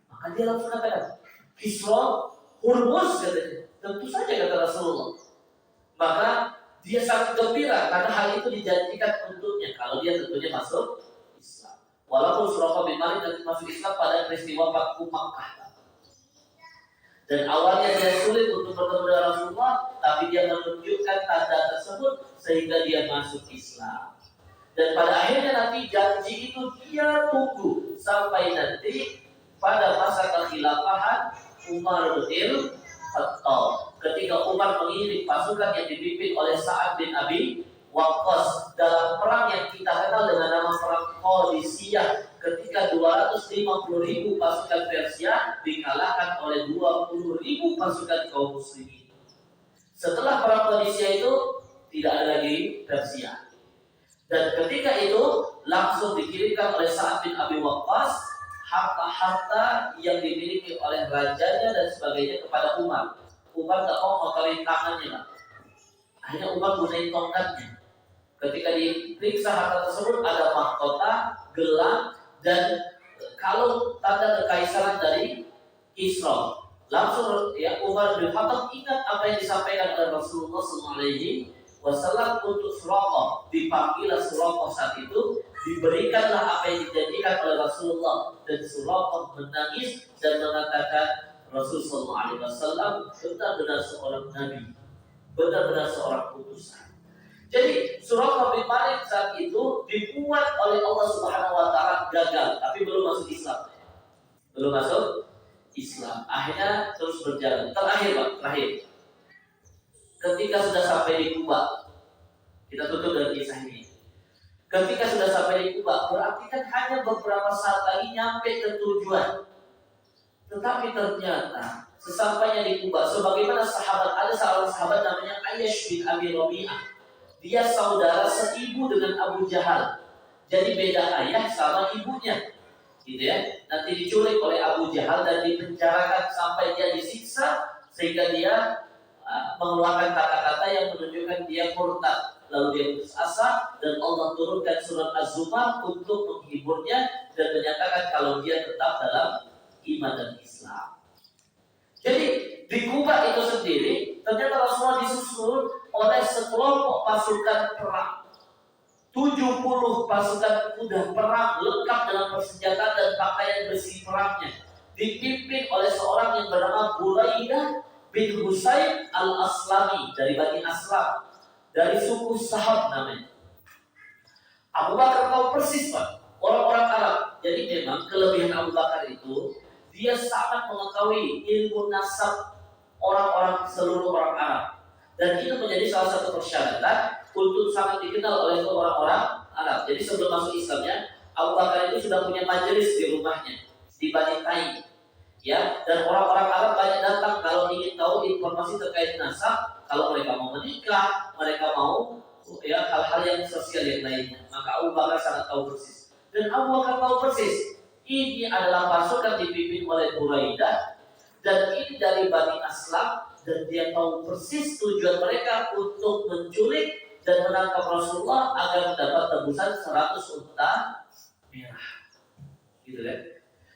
Maka dia langsung katakan, Kisra, Hurmuz katanya. Tentu saja kata Rasulullah. Maka dia sangat gembira karena hal itu dijanjikan untuknya kalau dia tentunya masuk Islam. Walaupun Suraqah bin Malik nanti masuk Islam pada peristiwa Fathu Makkah. Dan awalnya dia sulit untuk bertemu dengan Rasulullah, tapi dia menunjukkan tanda tersebut sehingga dia masuk Islam. Dan pada akhirnya nanti janji itu dia tunggu sampai nanti pada masa kekhilafahan Umar bin Khattab. Ketika Umar mengirim pasukan yang dipimpin oleh Sa'ad bin Abi Waqqas dalam perang yang kita kenal dengan nama perang Qadisiyah, ketika 250.000 pasukan Persia dikalahkan oleh 20.000 pasukan kaum muslimin. Setelah perang Qadisiyah itu tidak ada lagi Persia. Dan ketika itu langsung dikirimkan oleh Sa'ad bin Abi Waqqas harta-harta yang dimiliki oleh rajanya dan sebagainya kepada Umar. Umar tak mau mengkawin tangannya, Pak. Akhirnya Umar gunain tongkatnya. Ketika diperiksa harta tersebut ada mahkota, gelang, dan kalau tanda kekaisaran dari Kisra. Langsung Umar bin Khattab ingat apa yang disampaikan oleh Rasulullah SAW untuk Suraqah. Dipanggillah Suraqah saat itu, diberikanlah apa yang dijanjikan oleh Rasulullah, dan Suraqah menangis dan mengatakan Rasulullah SAW benar-benar seorang nabi, benar-benar seorang utusan. Jadi Suraqah bin Malik saat itu dibuat oleh Allah Subhanahu wa taala gagal, tapi belum masuk Islam. Belum masuk Islam. Akhirnya terus berjalan. Terakhir. Ketika sudah sampai di Kuba, kita tutup dari kisah ini. Ketika sudah sampai di Kuba, berarti kan hanya beberapa saat lagi nyampe ke tujuan. Tetapi ternyata sesampainya di Kuba, sebagaimana ada seorang sahabat namanya Ayyash bin Abi Rabi'ah. Dia saudara seibu dengan Abu Jahal. Jadi beda ayah sama ibunya. Gitu ya. Nanti diculik oleh Abu Jahal dan dipenjarakan sampai dia disiksa sehingga dia mengeluarkan kata-kata yang menunjukkan dia murtad. Lalu dia putus asa dan Allah turunkan surat Az-Zumar untuk menghiburnya dan menyatakan kalau dia tetap dalam iman dan Islam. Jadi di Kuba itu sendiri ternyata Rasulullah disusul oleh sekelompok pasukan perang. 70 pasukan kuda perang lengkap dengan persenjataan dan pakaian besi perangnya. Dipimpin oleh seorang yang bernama Buraidah bin Husayn al-Aslami dari Bani Aslam. Dari suku Sahab namanya. Abu Bakar tahu persis, Pak, orang-orang Arab. Jadi memang kelebihan Abu Bakar itu dia sangat mengetahui ilmu nasab orang-orang seluruh orang Arab. Dan itu menjadi salah satu persyaratan untuk sangat dikenal oleh orang-orang Arab. Jadi sebelum masuk Islamnya, Abu Bakar itu sudah punya majelis di rumahnya di Bani Taim. Ya, dan orang-orang Arab banyak datang kalau ingin tahu informasi terkait nasab. Kalau mereka mau menikah, mereka mau hal-hal yang sosial yang lainnya. Maka Abu Bakar sangat tahu persis. Dan Abu Bakar tahu persis, ini adalah pasukan dipimpin oleh Buraidah dan ini dari Bani Aslam, dan dia tahu persis tujuan mereka untuk menculik dan menangkap Rasulullah agar mendapat tebusan 100 unta merah. Gitu kan?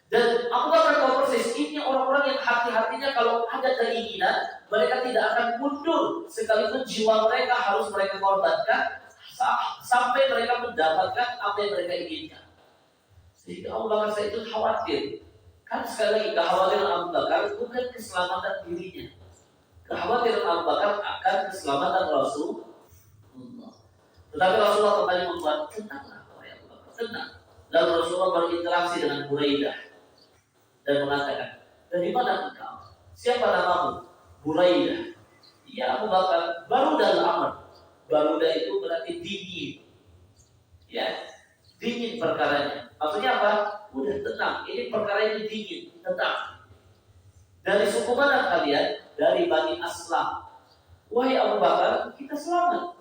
Dan Abu Bakar tahu persis, ini orang-orang yang hati-hatinya kalau ada keinginan, mereka tidak akan mundur sekalipun jiwa mereka harus mereka korbankan sampai mereka mendapatkan apa yang mereka inginkan. Sehingga Abu Bakar Siddiq itu khawatir. Kan sekali lagi kekhawatiran Abu Bakar bukan keselamatan dirinya. Kekhawatiran Abu Bakar akan keselamatan Rasulullah. Tetapi Rasulullah kembali membuat tenanglah, wahai Abu Bakar, tenang. Lalu Rasulullah berinteraksi dengan Buraidah dan mengatakan, dari mana engkau? Siapa namamu? Buraidah. Ya Abu Bakar, Barudah al-Amr. Barudah itu berarti dingin. Ya, dingin perkaranya. Maksudnya apa? Udah tenang. Ini perkara ini dingin, tenang. Dari suku mana kalian? Dari Bani Aslam. Wahai Abu Bakar, kita selamat.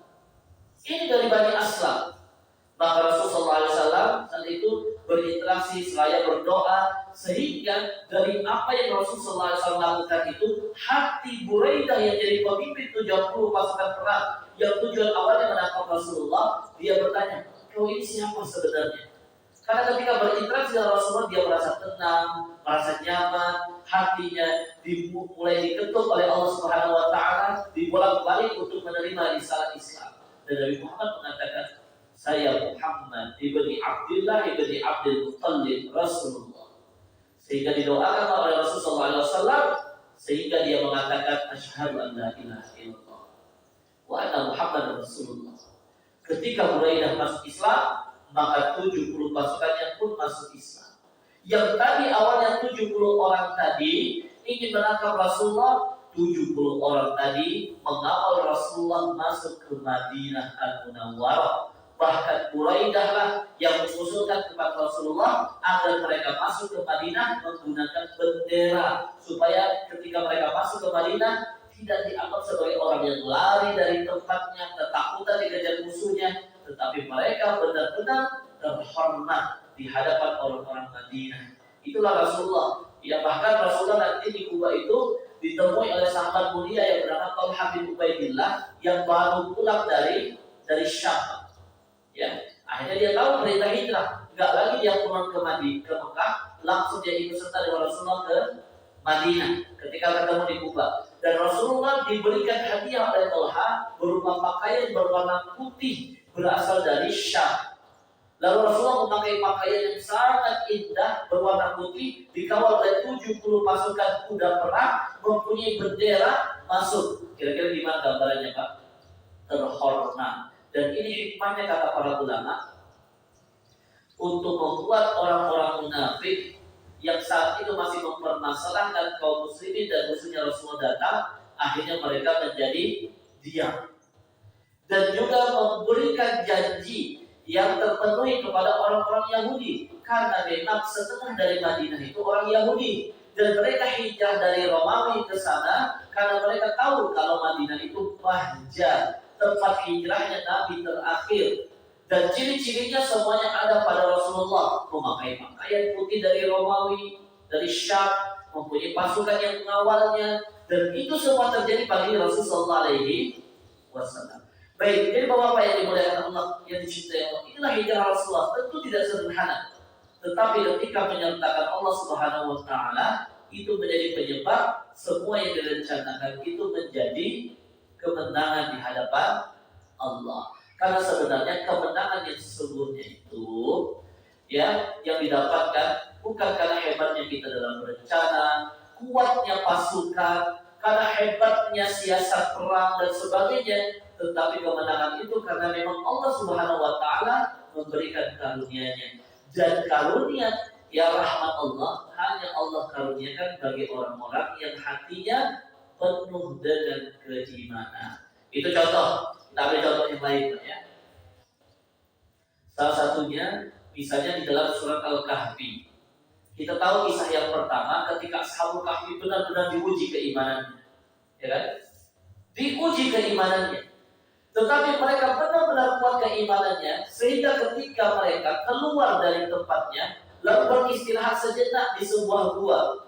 Ini dari Bani Aslam. Maka Rasulullah SAW saat itu berinteraksi seraya berdoa sehingga dari apa yang Rasulullah SAW lakukan itu hati Buraidah yang jadi pemimpin 70 pasukan perang yang tujuan awalnya menangkap Rasulullah, dia bertanya, kau ini siapa sebenarnya? Karena ketika berinteraksi dengan Rasulullah dia merasa tenang, merasa nyaman, hatinya mulai diketuk oleh Allah Subhanahu Wa Taala, dibolak-balik untuk menerima risalah Islam. Dan Nabi Muhammad mengatakan, saya Muhammad ibni Abdullah ibni Abdul Muttalib Rasulullah. Sehingga didoakan oleh Rasulullah SAW sehingga dia mengatakan asyhadu an la ilaha illallah wa anna Muhammad Rasulullah. Ketika Buraidah masuk Islam, maka 70 pasukannya pun masuk Islam. Yang tadi awalnya 70 orang tadi ingin menangkap Rasulullah, 70 orang tadi mengawal Rasulullah masuk ke Madinah Al-Munawwarah. Bahkan Buraidah lah yang mengusulkan kepada Rasulullah agar mereka masuk ke Madinah menggunakan bendera supaya ketika mereka masuk ke Madinah tidak dianggap sebagai orang yang lari dari tempatnya, ketakutan dikejar musuhnya, tetapi mereka benar-benar terhormat di hadapan orang-orang Madinah. Itulah Rasulullah. Ya, bahkan Rasulullah nanti di Kuba itu ditemui oleh sahabat mulia yang bernama Talha bin Ubaidillah yang baru pulang dari Syam. Ya, akhirnya dia tahu perintah hijrah, enggak lagi dia pulang ke Mekah, langsung dia ikut serta dengan Rasulullah ke Madinah ketika ketemu di Kuba. Dan Rasulullah diberikan hadiah oleh Talha berupa pakaian berwarna putih berasal dari Syam. Lalu Rasulullah memakai pakaian yang sangat indah berwarna putih dikawal oleh 70 pasukan kuda perang mempunyai bendera masuk. Kira-kira gimana gambarannya, Pak? Terhormat. Dan ini hikmahnya kata para ulama untuk membuat orang-orang munafik yang saat itu masih mempermasalahkan kaum muslimin dan musuhnya Rasulullah datang, akhirnya mereka menjadi diam. Dan juga memberikan janji yang terpenuhi kepada orang-orang Yahudi, karena memang setengah dari Madinah itu orang Yahudi dan mereka hijrah dari Romawi ke sana karena mereka tahu kalau Madinah itu mahjar, tempat hijrahnya Nabi terakhir. Dan ciri-cirinya semuanya ada pada Rasulullah. Memakai pakaian putih dari Romawi, dari Syam, mempunyai pasukan yang mengawalnya. Dan itu semua terjadi bagi Rasulullah SAW. Baik, jadi Bapak-Bapak yang dimuliakan Allah, yang dicintai Allah, inilah hijrah Rasulullah. Tentu tidak sederhana, tetapi ketika menyertakan Allah Subhanahu Wa Taala, itu menjadi penyebab semua yang direncanakan itu menjadi kemenangan di hadapan Allah. Karena sebenarnya kemenangan yang sesungguhnya itu ya yang didapatkan bukan karena hebatnya kita dalam berencana, kuatnya pasukan, karena hebatnya siasat perang dan sebagainya, tetapi kemenangan itu karena memang Allah Subhanahu Wa Taala memberikan karunia-Nya. Dan karunia ya rahmat Allah hanya Allah karuniakan bagi orang-orang yang hatinya penuh dengan keimanan. Itu contoh. Kita ambil contoh yang lain ya. Salah satunya misalnya di dalam surat Al-Kahfi. Kita tahu kisah yang pertama ketika Ashabul Kahfi benar-benar diuji keimanannya. Ya kan? Diuji keimanannya. Tetapi mereka benar-benar kuat keimanannya sehingga ketika mereka keluar dari tempatnya lalu beristirahat sejenak di sebuah gua.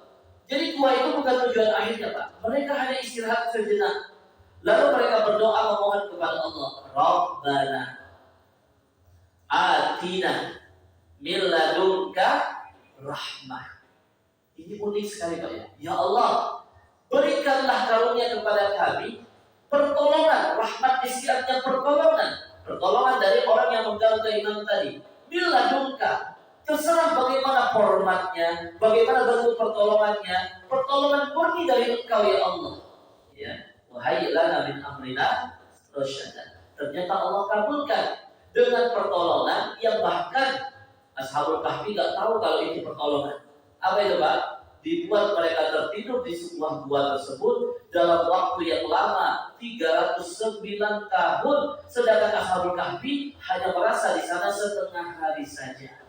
Jadi gua itu bukan tujuan akhirnya, Pak. Mereka hanya istirahat sejenak. Lalu mereka berdoa memohon kepada Allah, Rabbana atina min ladunka rahmah. Ini unik sekali Pak ya. Ya Allah, berikanlah karunia kepada kami pertolongan, rahmat isyaratnya pertolongan dari orang yang menggaung keimanan tadi. Bila dungka, terserah bagaimana formatnya, bagaimana bentuk pertolongan murni dari Engkau ya Allah. Ya, wahai lana min amrina rasyada. Ternyata Allah kabulkan dengan pertolongan yang bahkan Ashabul Kahfi gak tahu kalau ini pertolongan. Apa itu Pak? Dibuat mereka tertidur di sebuah gua tersebut dalam waktu yang lama 309 tahun, sedangkan Ashabul Kahfi hanya merasa di sana setengah hari saja.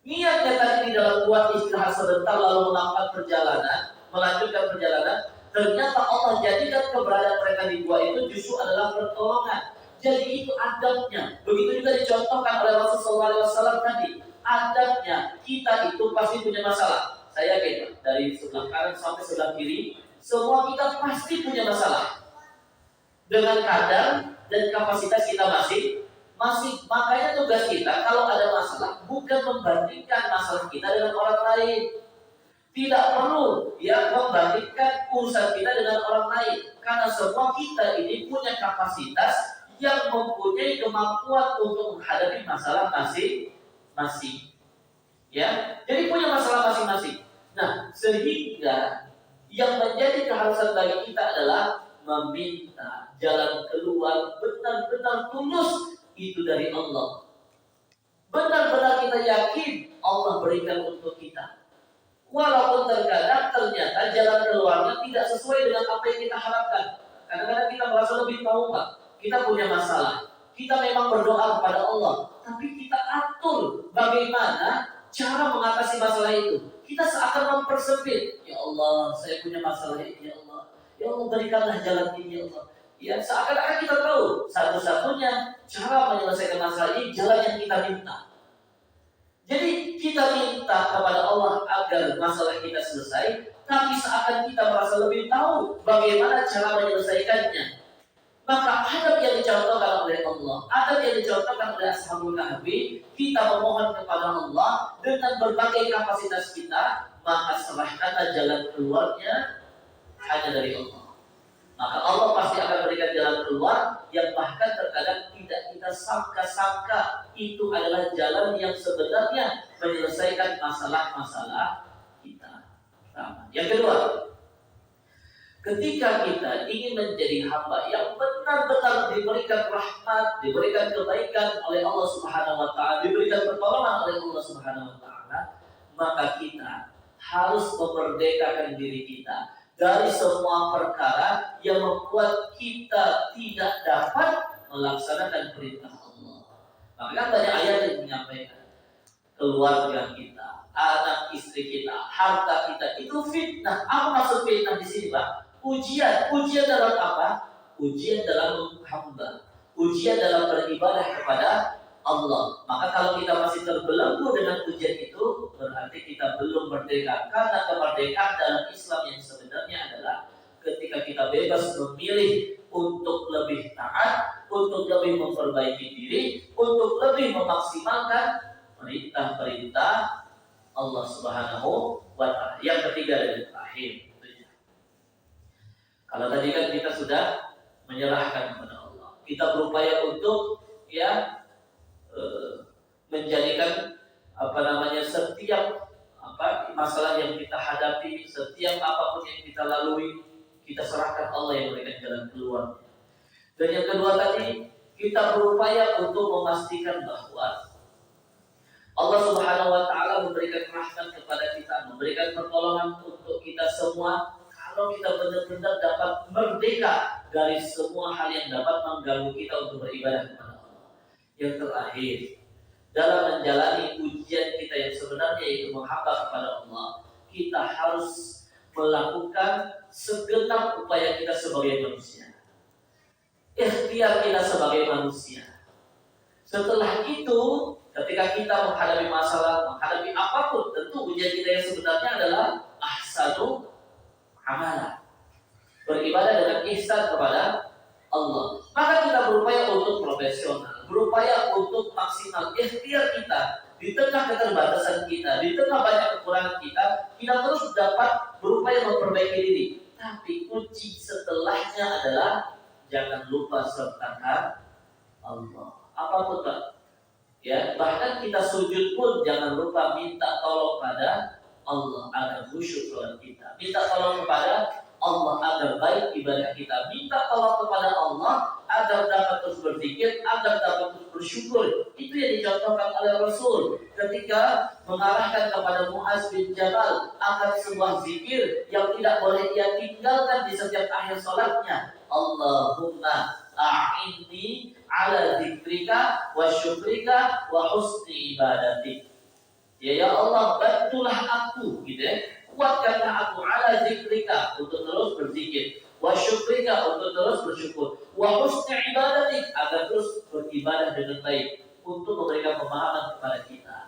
Niatnya tadi di dalam gua istirahat sebentar lalu melanjutkan perjalanan. Ternyata Allah jadikan keberadaan mereka di gua itu justru adalah pertolongan. Jadi itu adabnya. Begitu juga dicontohkan oleh Rasulullah SAW tadi. Adabnya kita itu pasti punya masalah. Saya yakin dari sebelah kanan sampai sebelah kiri, semua kita pasti punya masalah. Dengan kadar dan kapasitas kita masing. Makanya tugas kita kalau ada masalah bukan membandingkan masalah kita dengan orang lain. Tidak perlu ya membandingkan urusan kita dengan orang lain, karena semua kita ini punya kapasitas yang mempunyai kemampuan untuk menghadapi masalah masing-masing. Ya, jadi punya masalah masing-masing. Nah, sehingga yang menjadi keharusan bagi kita adalah meminta jalan keluar benar-benar tulus itu dari Allah. Benar-benar kita yakin Allah berikan untuk kita. Walaupun terkadang ternyata jalan keluarnya tidak sesuai dengan apa yang kita harapkan. Kadang-kadang kita merasa lebih tahu Pak. Kita punya masalah, kita memang berdoa kepada Allah, tapi kita atur bagaimana cara mengatasi masalah itu. Kita seakan mempersempit. Ya Allah, saya punya masalah ini ya Allah. Ya Allah, berikanlah jalan ini ya Allah. Ya, seakan-akan kita tahu satu-satunya cara menyelesaikan masalah ini jalan yang kita minta. Jadi kita minta kepada Allah agar masalah kita selesai, tapi seakan kita merasa lebih tahu bagaimana cara menyelesaikannya. Maka adab yang dicontohkan oleh Allah, adab yang dicontohkan oleh Ashabul Kahfi, kita memohon kepada Allah dengan berbagai kapasitas kita, maka serahkanlah jalan keluarnya hanya dari Allah. Maka Allah pasti akan berikan jalan keluar yang bahkan terkadang tidak kita sangka-sangka itu adalah jalan yang sebenarnya menyelesaikan masalah-masalah kita. Yang kedua, ketika kita ingin menjadi hamba yang benar-benar diberikan rahmat, diberikan kebaikan oleh Allah Subhanahu wa taala, diberikan pertolongan oleh Allah Subhanahu wa taala, maka kita harus memerdekakan diri kita dari semua perkara yang membuat kita tidak dapat melaksanakan perintah Allah. Maka banyak ayat yang menyampaikan keluarga kita, anak istri kita, harta kita itu fitnah. Apa maksud fitnah di sini, Pak? Ujian dalam apa? Ujian dalam hamba, ujian dalam beribadah kepada Allah. Maka kalau kita masih terbelenggu dengan ujian itu, berarti kita belum merdeka. Karena kemerdekaan dalam Islam yang sebenarnya adalah ketika kita bebas memilih untuk lebih taat, untuk lebih memperbaiki diri, untuk lebih memaksimalkan perintah-perintah Allah Subhanahu wa taala. Yang ketiga dan terakhir, kalau tadi kan kita sudah menyerahkan kepada Allah, kita berupaya untuk menjadikan setiap masalah yang kita hadapi, setiap apapun yang kita lalui, kita serahkan Allah yang memberikan jalan keluar. Dan yang kedua tadi, kita berupaya untuk memastikan bahwa Allah Subhanahu wa taala memberikan rahmat kepada kita, memberikan pertolongan untuk kita semua. Kalau kita benar-benar dapat merdeka dari semua hal yang dapat mengganggu kita untuk beribadah kepada Allah. Yang terakhir, dalam menjalani ujian kita yang sebenarnya yaitu menghamba kepada Allah, kita harus melakukan segenap upaya kita sebagai manusia. Ikhtiar kita sebagai manusia. Setelah itu, ketika kita menghadapi masalah, menghadapi apapun, tentu ujian kita yang sebenarnya adalah ahsanu amalan, beribadah dengan ihsan kepada Allah. Maka kita berupaya untuk profesional, berupaya untuk maksimal. Ikhtiar kita di tengah keterbatasan kita, di tengah banyak kekurangan kekurangan kita terus dapat berupaya memperbaiki diri. Tapi kunci setelahnya adalah jangan lupa sertakan Allah. Apapun Pak, ya bahkan kita sujud pun jangan lupa minta tolong pada Allah agar khusyuk sholat kita. Minta tolong kepada Allah agar baik ibadah kita. Minta tolong kepada Allah agar dapat terus berzikir, agar dapat terus bersyukur. Itu yang dicontohkan oleh Rasul ketika mengarahkan kepada Muaz bin Jabal akan sebuah zikir yang tidak boleh ia tinggalkan di setiap akhir sholatnya. Allahumma a'inni ala zikrika wa syukrika wa husni ibadatik. Ya Allah, bantulah aku, gitu ya. Kuatkanlah aku ala zikrika untuk terus berzikir, wa syukrika untuk terus bersyukur, wa husni ibadatik agar terus beribadah dengan baik. Untuk memberikan pemahaman kepada kita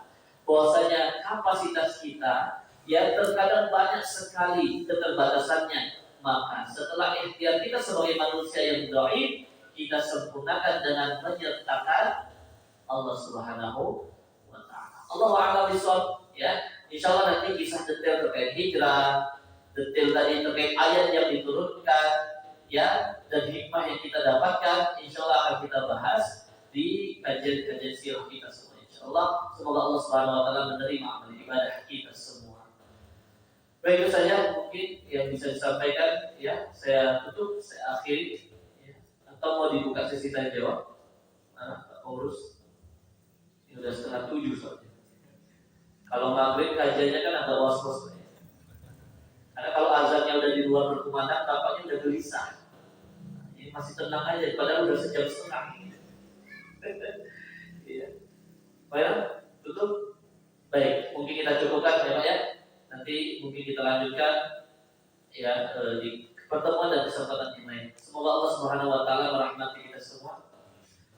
bahwasanya kapasitas kita yang terkadang banyak sekali keterbatasannya. Maka setelah ikhtiar kita sebagai manusia yang dhaif, kita sempurnakan dengan menyertakan Allah Subhanahu wa ta'ala. Allahu a'lam bishawab, ya. Insyaallah nanti kisah detail terkait hijrah, detail tadi terkait ayat yang diturunkan, ya, dan hikmah yang kita dapatkan, insyaallah akan kita bahas di kajian-kajian sirah kita semua. Insyaallah, semoga Allah Subhanahu wa taala menerima amal ibadah kita semua. Baik, itu saja mungkin yang bisa disampaikan, ya. Saya tutup, saya akhiri, ya. Atau mau dibuka sesi tanya jawab? Pak Urus. Ini udah 6:30 soalnya. Kalau maghrib kajiannya kan ada was-was. Karena kalau azannya udah di luar berkumandang, tampaknya udah gelisah. Ini masih tenang aja, padahal udah sejam setengah. Iya. Baik, tutup. Baik, mungkin kita cukupkan ya Pak ya. Nanti mungkin kita lanjutkan ya di pertemuan dan kesempatan yang lain. Semoga Allah Subhanahu wa taala merahmati kita semua.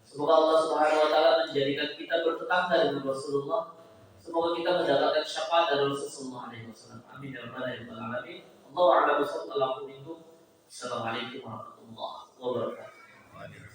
Semoga Allah Subhanahu wa taala menjadikan kita bertetangga dengan Rasulullah. Semoga kita mendapatkan syafaat dari Rasulullah SAW. Amin ya rabbal alamin. Allahu a'lam bishawab. Assalamualaikum warahmatullahi wabarakatuh.